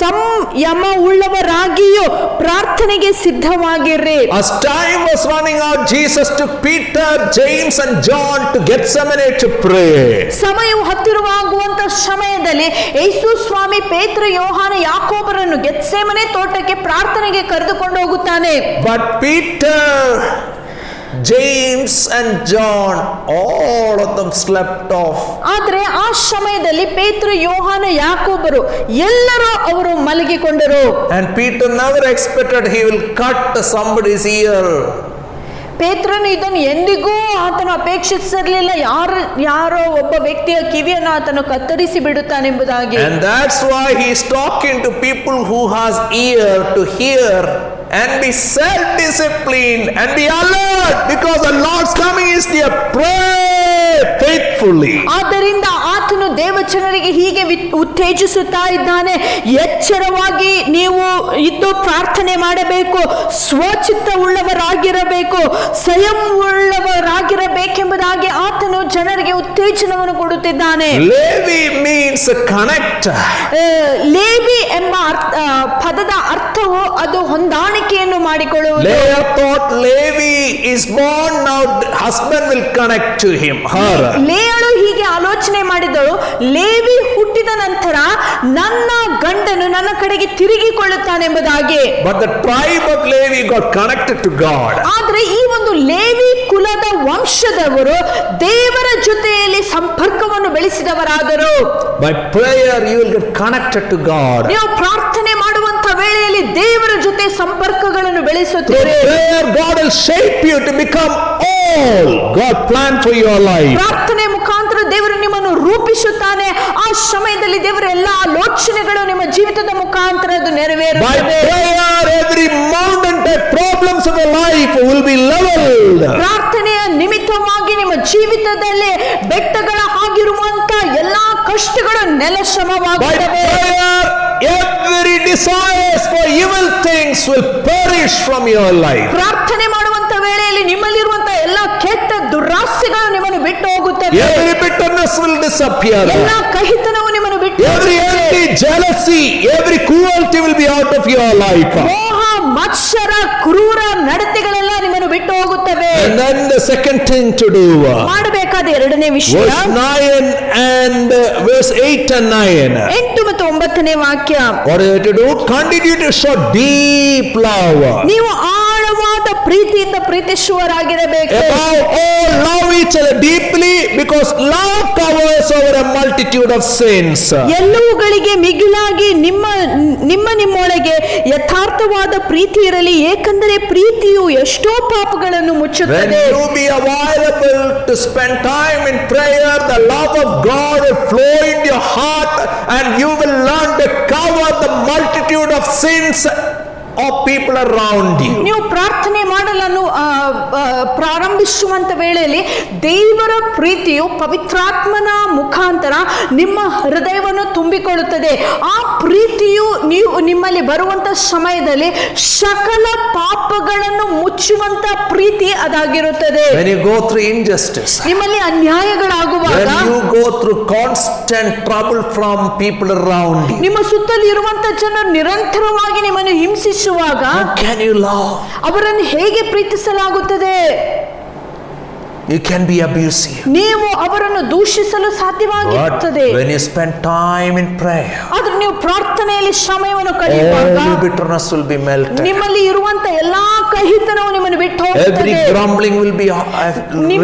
ಸಂಯಮವುಳ್ಳವರಾಗಿಯೂ ಪ್ರಾರ್ಥನೆಗೆ ಸಿದ್ಧವಾಗಿರ್ರಿ. As time was running out, Jesus took Peter, James and John to Gethsemane to pray. ಸಮಯವು ಹತ್ತಿರವಾಗುವಂತ ಸಮಯದಲ್ಲಿ ಯೇಸು ಸ್ವಾಮಿ ಪೇತ್ರ, ಯೋಹಾನ, ಯಾಕೋಬರನ್ನು ಗೆತ್ಸೆಮನೆ ತೋಟಕ್ಕೆ ಪ್ರಾರ್ಥನೆಗೆ ಕರೆದುಕೊಂಡು ಹೋಗುತ್ತಾನೆ. But Peter, James and John, all of them slept off. ಆದ್ರೆ ಆ ಸಮಯದಲ್ಲಿ ಪೇತ್ರ, ಯೋಹಾನ, ಯಾಕೋಬರು ಎಲ್ಲರೂ ಅವರು ಮಲಗಿಕೊಂಡರು. And Peter never expected he will cut somebody's ear. ಪೇತ್ರನು ಇದನ್ನು ಎಂದಿಗೂ ಆತನು ಅಪೇಕ್ಷಿಸಿರಲಿಲ್ಲ, ಯಾರೋ ಒಬ್ಬ ವ್ಯಕ್ತಿಯ ಕಿವಿಯನ್ನು ಆತನು ಕತ್ತರಿಸಿ ಬಿಡುತ್ತಾನೆಂಬುದಾಗಿ. And that's why he is talking to people who has ear to hear and be self-disciplined and be alert because the Lord's coming is near. Pray faithfully. ಆದ್ದರಿಂದ ಆತನು ದೇವಜನರಿಗೆ ಹೀಗೆ ಉತ್ತೇಜಿಸುತ್ತಾ ಇದ್ದಾನೆ, ಎಚ್ಚರವಾಗಿ ನೀವು ಇದ್ದು ಪ್ರಾರ್ಥನೆ ಮಾಡಬೇಕು, ಸ್ವಚಿತ್ತ ಉಳ್ಳವರಾಗಿರಬೇಕು, ಸಂಯಮ ಉಳ್ಳವರಾಗಿರಬೇಕೆಂಬುದಾಗಿ ಆತನು ಜನರಿಗೆ ಉತ್ತೇಜನವನ್ನು ಕೊಡುತ್ತಿದ್ದಾನೆ. Levi means connect. ಲೇವಿ ಎಂಬ ಪದದ ಅರ್ಥವು ಅದು ಹೊಂದಾಣಿಕೆಯನ್ನು ಮಾಡಿಕೊಳ್ಳುವುದು. Leah thought Levi is born, now husband will connect to him, her. ಲೇಯಳು ಹೀಗೆ ಆಲೋಚನೆ ಮಾಡಿದಳು, ಲೇವಿ ಹುಟ್ಟಿದ ನಂತರ ನನ್ನ ಗಂಡನು ನನ್ನ ಕಡೆಗೆ ತಿರುಗಿಕೊಳ್ಳುತ್ತಾನೆಂಬುದಾಗಿ. But the tribe of Levi got connected to God. ಆದ್ರೆ ಈ ಒಂದು ಲೇವಿ ಕುಲದ ವಂಶದವರು ದೇವರ ಜೊತೆಯಲ್ಲಿ ಸಂಪರ್ಕವನ್ನು ಬೆಳೆಸಿದವರಾದರು. By prayer you will get connected to God. ನೀವು ಪ್ರಾರ್ಥನೆ ಮಾಡುವಂತ ವೇಳೆಯಲ್ಲಿ ದೇವರ ಜೊತೆ ಸಂಪರ್ಕಗಳನ್ನು ಬೆಳೆಸುತ್ತೀರಿ. Through prayer God will shape you to become all God planned for your life. ಪ್ರಾರ್ಥನೆ ಮುಖಾಂತರ ದೇವರು ನಿಮ್ಮನ್ನು ರೂಪಿಸುತ್ತಾನೆ. ಆ ಸಮಯದಲ್ಲಿ ದೇವರ ಎಲ್ಲಾ ಆಲೋಚನೆಗಳು ನಿಮ್ಮ ಜೀವಿತದ ಮುಖಾಂತರ ಅದು ನೆರವೇರುತ್ತವೆ. By prayer every mountain type problems of your life will be leveled. ಪ್ರಾರ್ಥನೆಯ ನಿಮಿತ್ತವಾಗಿ ನಿಮ್ಮ ಜೀವಿತದಲ್ಲಿ ಬೆಟ್ಟಗಳ ಆಗಿರುವಂತ ಎಲ್ಲಾ ಕಷ್ಟಗಳು ನೆಲಸಮವಾಗುತ್ತವೆ. By prayer every desires for evil things will perish from your life. ಪ್ರಾರ್ಥನೆ ಮಾಡುವಂತ ವೇಳೆಯಲ್ಲಿ ನಿಮ್ಮಲ್ಲಿರುವಂತ ಎಲ್ಲಾ ಕೆಟ್ಟ ದುರಾಸೆಗಳು ನಿಮ್ಮ ಹೋಗುತ್ತವೆ. Every bitterness will disappear. ಎಲ್ಲ ಕಹಿತನವು ನಿಮ್ಮನ್ನು ಬಿಟ್ಟು Every envy, jealousy, every cruelty will be out of your life. ಮೋಹ, ಮತ್ಸರ, ಕ್ರೂರ ನಡತೆಗಳೆಲ್ಲ ನಿಮ್ಮನ್ನು ಬಿಟ್ಟು ಹೋಗುತ್ತವೆ. And then the second thing to do. ಮಾಡಬೇಕಾದ ಎರಡನೇ ವಿಷಯ Verse 9 and verse 8 and 9. 8 ಮತ್ತು 9ನೇ ವಾಕ್ಯ. What are you to do? Continue to show deep love. ನೀವು ಆಳವಾದ ಪ್ರೀತಿಯಿಂದ ಪ್ರೀತಿಸುವರಾಗಿರಬೇಕು. Above all, love each other deeply, because love covers over a multitude of sins. ಎಲ್ಲವುಗಳಿಗೆ ಮಿಗಿಲಾಗಿ ನಿಮ್ಮೊಳಗೆ ಯಥಾರ್ಥವಾದ ಪ್ರೀತಿ ಇರಲಿ, ಏಕೆಂದರೆ ಪ್ರೀತಿಯು ಎಷ್ಟೋ ಪಾಪಗಳನ್ನು When ಮುಚ್ಚುತ್ತದೆ. you be available to spend time in prayer, the love of God will flow into your heart, and you will learn to cover the multitude of sins of people around you. ನೀವು ಪ್ರಾರ್ಥನೆ ಮಾಡಲು ಪ್ರಾರಂಭಿಸುವಂತ ವೇಳೆಯಲ್ಲಿ ದೇವರ ಪ್ರೀತಿಯು ಪವಿತ್ರಾತ್ಮನ ಮುಖಾಂತರ ನಿಮ್ಮ ಹೃದಯವನ್ನು ತುಂಬಿಕೊಳ್ಳುತ್ತದೆ. ಆ ಪ್ರೀತಿಯು ನಿಮ್ಮಲ್ಲಿ ಬರುವಂತ ಸಮಯದಲ್ಲಿ ಸಕಲ ಪಾಪಗಳನ್ನು ಮುಚ್ಚುವಂತ ಪ್ರೀತಿ ಅದಾಗಿರುತ್ತದೆ. When you go through injustice, ನಿಮ್ಮಲ್ಲಿ ಅನ್ಯಾಯಗಳಾಗುವಾಗ, when you go through constant trouble from people around you, ನಿಮ್ಮ ಸುತ್ತಲೂ ಇರುವಂತ ಜನರು ನಿರಂತರವಾಗಿ ನಿಮ್ಮನ್ನು ಹಿಂಸಿಸುವಾಗ how can you love? ಅವರನ್ನು ಹೇಗೆ ಪ್ರೀತಿಸಲಾಗುತ್ತದೆ? You can be abusive. ನೀವು ಅವರನ್ನು ದೂಷಿಸಲು ಸಾಧ್ಯವಾಗಿರುತ್ತದೆ. But when you spend time in prayer, ಆದ್ರೆ ನೀವು ಪ್ರಾರ್ಥನೆಯಲ್ಲಿ ಸಮಯವನ್ನು ಕಳೆಯುವಾಗ all bitterness will be melted. ನಿಮ್ಮಲ್ಲಿ ಇರುವಂತ ಎಲ್ಲಾ ಕಹಿತನವು ನಿಮ್ಮನ್ನು ಬಿಟ್ಟು Every ಹೋಗುತ್ತದೆ. grumbling will be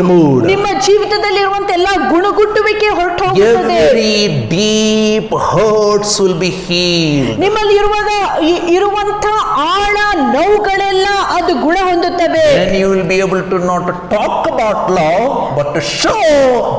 removed. ನಿಮ್ಮ ಜೀವಿತದಲ್ಲಿ ಇರುವಂತ ಎಲ್ಲಾ ಗುಣಗುಟ್ಟುವಿಕೆ ಹೊರಟು ಹೋಗುತ್ತದೆ. Every deep hurts will be healed. ನಿಮ್ಮಲ್ಲಿ ಇರುವಂತ ಆಳ ನೋವುಗಳೆಲ್ಲ ಅದು ಗುಣ ಹೊಂದುತ್ತವೆ. Then you will be able to not to talk about love, but to show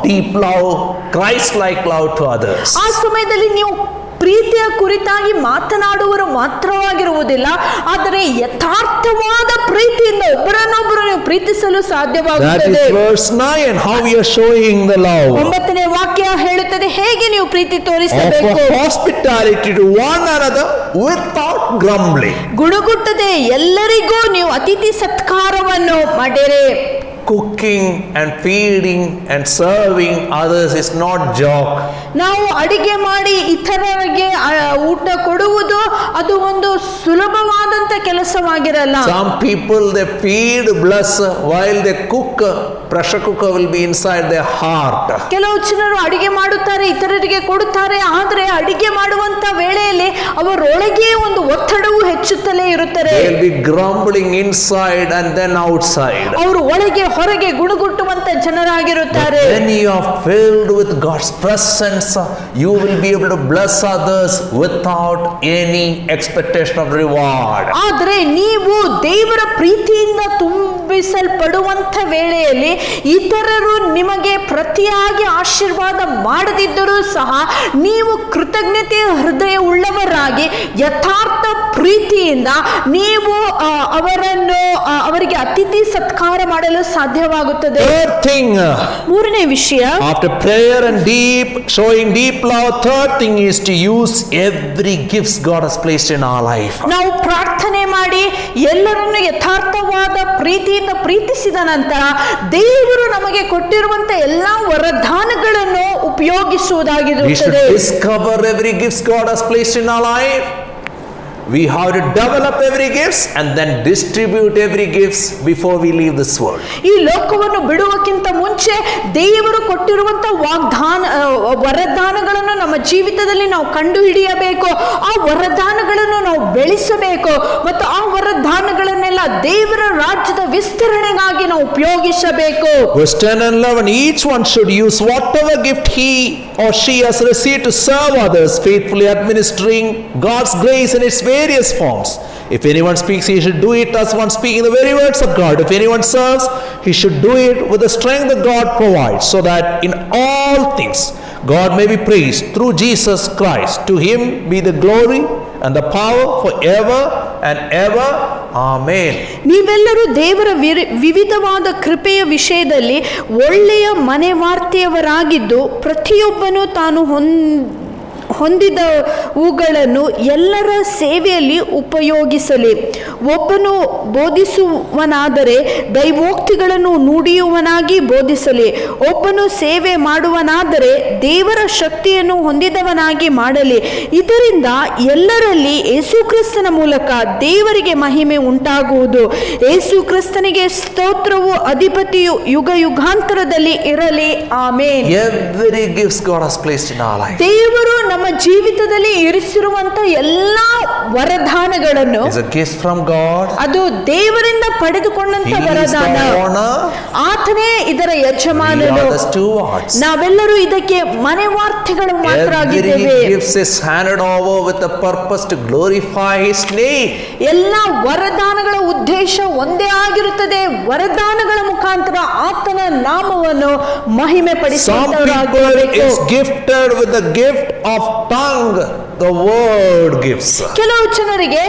deep love, Christ-like love to others. ಆ ಸಮಯದಲ್ಲಿ ನೀವು ಪ್ರೀತಿಯ ಕುರಿತಾಗಿ ಮಾತನಾಡುವರು ಮಾತ್ರವಾಗಿರುವುದಿಲ್ಲ, ಆದರೆ ಯಥಾರ್ಥವಾದ ಪ್ರೀತಿಯಿಂದ ಒಬ್ಬರನ್ನೊಬ್ಬರು ನೀವು ಪ್ರೀತಿಸಲು That ಸಾಧ್ಯವಾಗುತ್ತದೆ. is verse 9, how we are showing the love. 9ನೇ ವಾಕ್ಯ ಹೇಳುತ್ತದೆ ಹೇಗೆ ನೀವು ಪ್ರೀತಿ Offer ತೋರಿಸಬೇಕು. hospitality to one another without grumbling. ಗುಣಗುಟ್ಟದೆ ಎಲ್ಲರಿಗೂ ನೀವು ಅತಿಥಿ ಸತ್ಕಾರವನ್ನು ಮಾಡಿರಿ. Cooking and feeding and serving others is not joke. ನಾವು ಅಡಿಗೆ ಮಾಡಿ ಇತರರಿಗೆ ಊಟ ಕೊಡುವುದು ಅದು ಒಂದು ಸುಲಭವಾದಂತ ಕೆಲಸವಾಗಿರಲ್ಲ. Some people they feed, bless, while they cook, pressure cooker will be inside their heart. ಕೆಲವು ಜನರು ಅಡಿಗೆ ಮಾಡುತ್ತಾರೆ, ಇತರರಿಗೆ ಕೊಡುತ್ತಾರೆ, ಆದರೆ ಅಡಿಗೆ ಮಾಡುವಂತ ವೇಳೆಯಲ್ಲಿ ಅವರೊಳಗೆ ಒಂದು ಒತ್ತಡವು ಹೆಚ್ಚುತ್ತಲೇ ಇರುತ್ತದೆ. They will be grumbling inside and then outside. ಅವರು ಒಳಗೆ ಹೊರಗೆ ಗುಣಗುಟ್ಟುವಂತ ಜನರಾಗಿರುತ್ತಾರೆ. When you are filled with God's presence, you will be able to bless others without any expectation of reward. ಆದರೆ ನೀವು ದೇವರ ಪ್ರೀತಿಯಿಂದ ತುಂಬಿಸಲ್ಪಡುವಂತ ವೇಳೆಯಲ್ಲಿ ಇತರರು ನಿಮಗೆ ಪ್ರತಿಯಾಗಿ ಆಶೀರ್ವಾದ ಮಾಡದಿದ್ದರೂ ಸಹ ನೀವು ಕೃತಜ್ಞತೆಯ ಹೃದಯ ಉಳ್ಳವರಾಗಿ ಯಥಾರ್ಥ ಪ್ರೀತಿಯಿಂದ ನೀವು ಅವರಿಗೆ ಅತಿಥಿ ಸತ್ಕಾರ ಮಾಡಲು ಸಾಧ್ಯವಾಗುತ್ತದೆ. Third thing, ಮೂರನೇ ವಿಷಯ, after prayer and showing deep love, third thing is to use every gift God has placed in our life. ನಾವು ಪ್ರಾರ್ಥನೆ ಮಾಡಿ ಎಲ್ಲರನ್ನು ಯಥಾರ್ಥವಾದ ಪ್ರೀತಿಯಿಂದ ಪ್ರೀತಿಸಿದ ನಂತರ ದೇವರು ನಮಗೆ ಕೊಟ್ಟಿರುವಂತ ಎಲ್ಲಾ ವರದಾನಗಳನ್ನು We should ಉಪಯೋಗಿಸುವುದಾಗಿರುತ್ತದೆ. discover every gift God has placed in our life. We have to develop every gifts and then distribute every gifts before we leave this world. ಈ ಲೋಕವನ್ನು ಬಿಡುವಕ್ಕಿಂತ ಮುಂಚೆ ದೇವರು ಕೊಟ್ಟಿರುವಂತ ವರದಾನಗಳನ್ನು ನಮ್ಮ ಜೀವಿತದಲ್ಲಿ ನಾವು ಕಂಡು ಹಿಡಿಯಬೇಕು. ಆ ವರದಾನಗಳನ್ನು ನಾವು ಬೆಳೆಸಬೇಕು ಮತ್ತು ಆ ವರದಾನಗಳನ್ನೆಲ್ಲ ದೇವರ ರಾಜ್ಯದ ವಿಸ್ತರಣೆಗಾಗಿ ನಾವು ಉಪಯೋಗಿಸಬೇಕು. Verse 10 and 11, each one should use whatever gift he or she has received to serve others, faithfully administering God's grace in its various forms. If anyone speaks, he should do it as one speaking the very words of God. If anyone serves, he should do it with the strength that God provides, so that in all things God may be praised through Jesus Christ. To him be the glory and the power forever and ever. Amen. ನೀವೆಲ್ಲರೂ ದೇವರ ವಿವಿಧವಾದ ಕೃಪೆಯ ವಿಷಯದಲ್ಲಿ ಒಳ್ಳೆಯ ಮನೆವಾರ್ತೆಯವರಾಗಿದ್ದು ಪ್ರತಿಯೊಬ್ಬನು ತಾನು ಹೊಂದಿದವುಗಳನ್ನು ಎಲ್ಲರ ಸೇವೆಯಲ್ಲಿ ಉಪಯೋಗಿಸಲಿ. ಒಬ್ಬನು ಬೋಧಿಸುವನಾದರೆ ದೈವೋಕ್ತಿಗಳನ್ನು ನುಡಿಯುವನಾಗಿ ಬೋಧಿಸಲಿ. ಒಬ್ಬನು ಸೇವೆ ಮಾಡುವನಾದರೆ ದೇವರ ಶಕ್ತಿಯನ್ನು ಹೊಂದಿದವನಾಗಿ ಮಾಡಲಿ. ಇದರಿಂದ ಎಲ್ಲರಲ್ಲಿ ಯೇಸುಕ್ರಿಸ್ತನ ಮೂಲಕ ದೇವರಿಗೆ ಮಹಿಮೆ ಉಂಟಾಗುವುದು. ಯೇಸುಕ್ರಿಸ್ತನಿಗೆ ಸ್ತೋತ್ರವು ಅಧಿಪತಿಯು ಯುಗ ಯುಗಾಂತರದಲ್ಲಿ ಇರಲಿ. Amen. Every gifts God has placed in our life. ದೇವರು ನಮ್ಮ ಜೀವಿತದಲ್ಲಿ ಇರಿಸಿರುವಂತ ಎಲ್ಲಾ ವರದಾನಗಳನ್ನು It's a gift from God. ಅದು ದೇವರಿಂದ ಪಡೆದುಕೊಂಡಂತ He is ವರದಾನ. the owner. ಆತನೇ ಇದರ We ಯಜಮಾನನು. are the stewards. ನಾವೆಲ್ಲರೂ ಇದಕ್ಕೆ ಮನೆವಾರ್ತೆಗಳು ಮಾತ್ರ Every ಆಗಿದ್ದೇವೆ. gift is handed over with the purpose to glorify His name. ಎಲ್ಲ ವರದಾನಗಳ ಉದ್ದೇಶ ಒಂದೇ ಆಗಿರುತ್ತದೆ. ವರದಾನಗಳ ಮುಖಾಂತರ ಆತನ ನಾಮವನ್ನು ಮಹಿಮೆ Some ಪಡಿಸುವಂತವರಾಗಬೇಕು. people is gifted with the gift of tongue. The word gives. ಕೆಲವು ಜನರಿಗೆ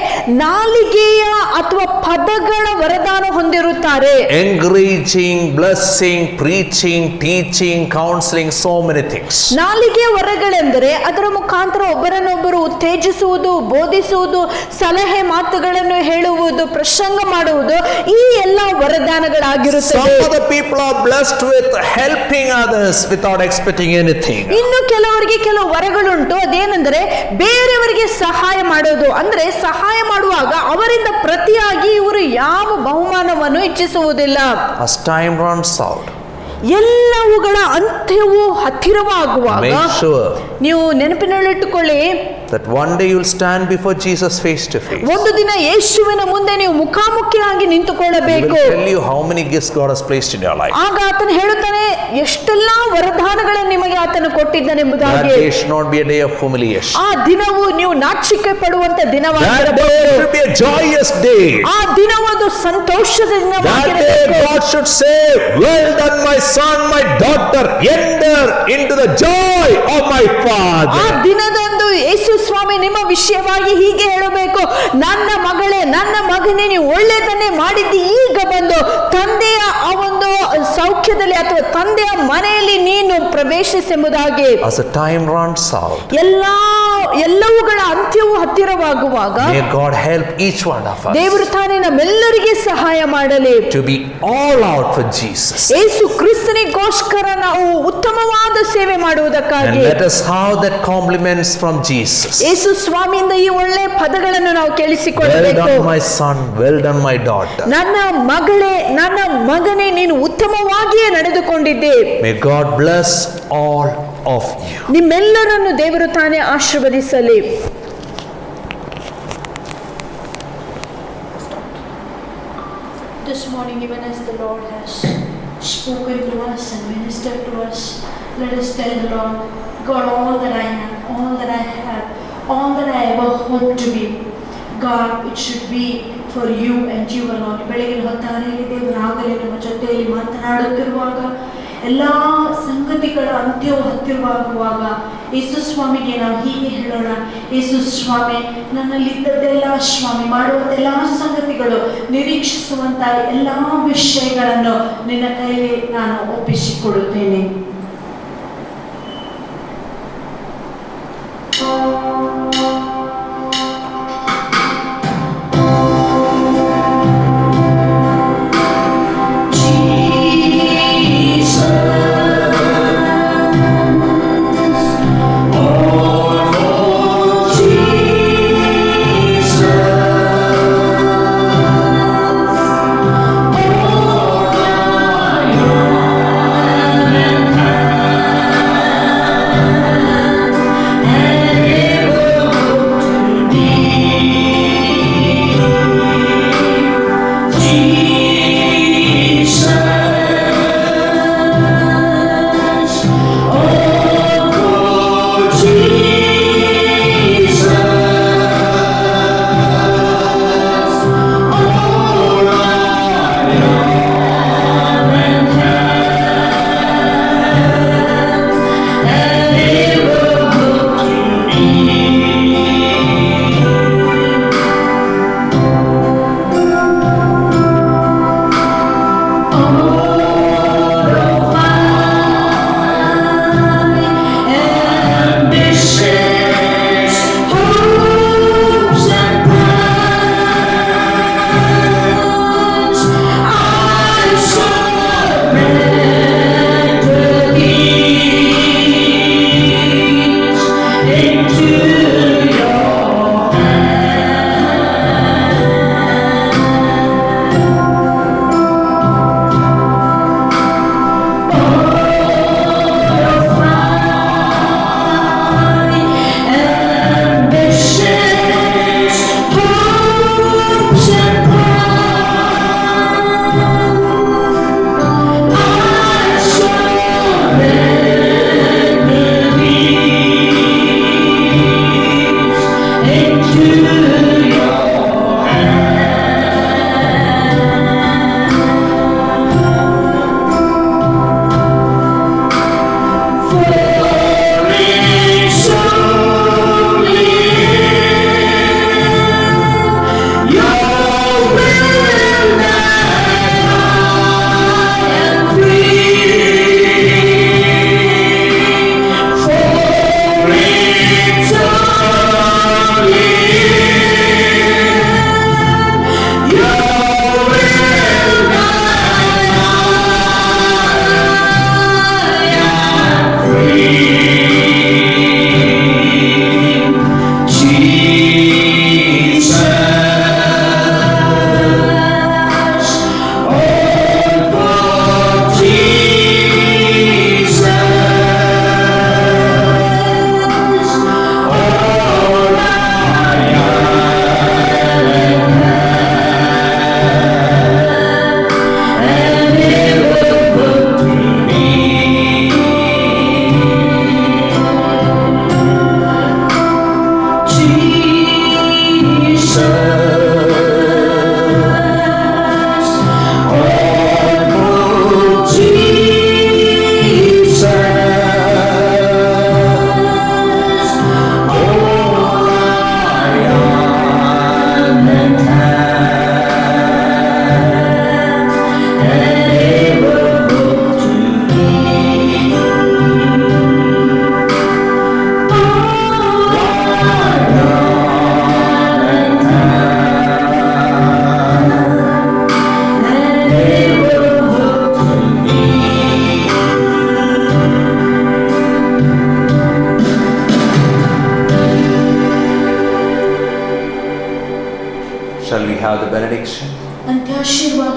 ನಾಲಿಗೆಯ ಅಥವಾ ಪದಗಳ ವರದಾನ ಹೊಂದಿರುತ್ತಾರೆ. Encouraging, blessing, preaching, teaching, counseling, so many things. ನಾಲಿಗೆಯ ವರಗಳೆಂದರೆ ಅದರ ಮುಖಾಂತರ ಒಬ್ಬರನ್ನೊಬ್ಬರು ಉತ್ತೇಜಿಸುವುದು, ಬೋಧಿಸುವುದು, ಸಲಹೆ ಮಾತುಗಳನ್ನು ಹೇಳುವುದು, ಪ್ರಸಂಗ ಮಾಡುವುದು, ಈ ಎಲ್ಲ ವರದಾನಗಳಾಗಿರುತ್ತದೆ. Some other people are blessed with helping others without expecting anything. ಇನ್ನು ಕೆಲವರಿಗೆ ಕೆಲವು ವರಗಳುಂಟು. ಅದೇನೆಂದರೆ ಬೇರೆಯವರಿಗೆ ಸಹಾಯ ಮಾಡೋದು. ಅಂದ್ರೆ ಸಹಾಯ ಮಾಡುವಾಗ ಅವರಿಂದ ಪ್ರತಿಯಾಗಿ ಇವರು ಯಾವ ಬಹುಮಾನವನ್ನು ಇಚ್ಛಿಸುವುದಿಲ್ಲ. As time runs out, ಎಲ್ಲವುಗಳ ಅಂತ್ಯವು ಹತ್ತಿರವಾಗುವಾಗ make sure ನೀವು ನೆನಪಿನಲ್ಲಿಟ್ಟುಕೊಳ್ಳಿ, that one day you'll stand before Jesus face to face. ಒಂದು ದಿನ ಯೇಸುವಿನ ಮುಂದೆ ನೀವು ಮುಖಾಮುಖಿಯಾಗಿ He will ನಿಂತುಕೊಳ್ಳಬೇಕು. tell you how many gifts God has placed in your life. ಆಗ ಆತನು ಹೇಳುತ್ತಾನೆ ಎಷ್ಟೆಲ್ಲಾ ವರದಾನಗಳನ್ನು ನಿಮಗೆ ಆತನು That ಕೊಟ್ಟಿದ್ದಾನೆಂಬುದಾಗಿ. day should not be a day of humiliation. ಆ ದಿನವು ನೀವು ನಾಚಿಕೆ ಪಡುವಂತ That day ದಿನವಾಗಿರಬಹುದು. should be a joyous day. ಆ ದಿನವೊಂದು ಸಂತೋಷದ That day ದಿನವಾಗಿರಬೇಕು. God should say, well done my son, my daughter, enter into the joy of my ಆ Father. ದಿನದಂದು ಯೇಸು ಸ್ವಾಮಿ ನಿಮ್ಮ ವಿಷಯವಾಗಿ ಹೀಗೆ ಹೇಳಬೇಕು, ನನ್ನ ಮಗಳೇ, ನನ್ನ ಮಗನೇ, ನೀವು ಒಳ್ಳೆಯದನ್ನೇ ಮಾಡಿದ್ದಿ. ಈಗ ಬಂದು ತಂದೆಯ ಆ ಒಂದು ಸೌಖ್ಯದಲ್ಲಿ ಅಥವಾ ತಂದೆಯ ಮನೆಯಲ್ಲಿ ನೀನು ಪ್ರವೇಶಿಸೆಂಬುದಾಗಿ. As the time runs out, ಎಲ್ಲವುಗಳ ಅಂತ್ಯವು ಹತ್ತಿರವಾಗುವಾಗ may God help each one of us ದೇವರು ತಾನೇ ನಮ್ಮೆಲ್ಲರಿಗೆ ಸಹಾಯ ಮಾಡಲಿ. to be all out for Jesus. ಯೇಸು ಕ್ರಿಸ್ತನಿಗೋಸ್ಕರ ನಾವು ಉತ್ತಮವಾದ ಸೇವೆ And ಮಾಡುವುದಕ್ಕಾಗಿ let us have that compliments from Jesus. ಯೇಸು ಸ್ವಾಮಿಯಿಂದ ಈ ಒಳ್ಳೆ ಪದಗಳನ್ನು ನಾವು Well ಕೇಳಿಸಿಕೊಳ್ಳಬೇಕು. done my son, well done my daughter. ನನ್ನ ಮಗಳೇ, ನನ್ನ ಮಗನೇ, ನೀನು ಉತ್ತಮವಾಗಿಯೇ ನಡೆದುಕೊಂಡಿದ್ದೆ. May God bless all of you. ನಿಮ್ಮೆಲ್ಲರನ್ನು ದೇವರು ತಾನೇ ಆಶೀರ್ವದಿಸಲಿ. This morning, even as the Lord has spoken to us and ministered to us, let us tell the Lord, God, all that I am, all that I have, all that I ever hope to be, God, it should be for you and you alone. ಬೆಳಗಿನ ಹೊತ್ತಾರೆಯಲ್ಲಿ ದೇವರಾಗಲೇ ನಮ್ಮ ಜೊತೆಯಲ್ಲಿ ಮಾತನಾಡುತ್ತಿರುವಾಗ ಎಲ್ಲ ಸಂಗತಿಗಳ ಅಂತ್ಯವು ಹತ್ತಿರವಾಗುವಾಗ ಯೇಸು ಸ್ವಾಮಿಗೆ ನಾವು ಹೀಗೆ ಹೇಳೋಣ, ಯೇಸು ಸ್ವಾಮಿ, ನನ್ನಲ್ಲಿದ್ದದ್ದೆಲ್ಲ ಸ್ವಾಮಿ, ಮಾಡುವಂತೆಲ್ಲ ಸಂಗತಿಗಳು, ನಿರೀಕ್ಷಿಸುವಂತ ಎಲ್ಲ ವಿಷಯಗಳನ್ನು ನಿನ್ನ ಕೈಲಿ ನಾನು ಒಪ್ಪಿಸಿಕೊಡುತ್ತೇನೆ.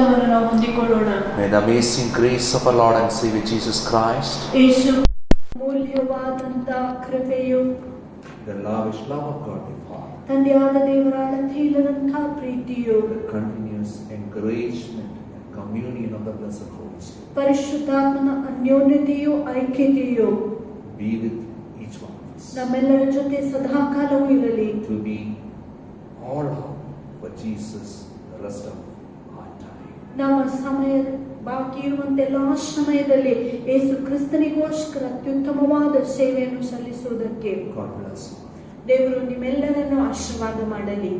ಆಶೀರ್ವಾದವನ್ನು ನಾವು ಹೊಂದಿಕೊಳ್ಳೋಣ. May the amazing grace of our Lord and Savior Jesus Christ, ಯೇಸು ಮೂಲ್ಯವಾದಂತ ಕೃಪೆಯು, the lavish love of God the Father, ತಂದೆಯಾದ ದೇವರ ಅಳತೆಯಿಲ್ಲದಂಥ ಪ್ರೀತಿಯು, the continuous encouragement and communion of the blessed Holy Spirit ಪರಿಶುದ್ಧಾತ್ಮನ ಅನ್ಯೋನ್ಯತೆಯು, ಐಕ್ಯತೆಯು be with each one of us, ನಮ್ಮೆಲ್ಲರ ಜೊತೆ ಸದಾಕಾಲವೂ ಇರಲಿ. to be all out for Jesus the rest of our time. ನಮ್ಮ ಸಮಯ ಬಾಕಿ ಇರುವಂತೆಲ್ಲ ಸಮಯದಲ್ಲಿ ಯೇಸು ಕ್ರಿಸ್ತನಿಗೋಸ್ಕರ ಅತ್ಯುತ್ತಮವಾದ ಸೇವೆಯನ್ನು ಸಲ್ಲಿಸುವುದಕ್ಕೆ God bless you. ದೇವರು ನಿಮ್ಮೆಲ್ಲರನ್ನು ಆಶೀರ್ವಾದ ಮಾಡಲಿ.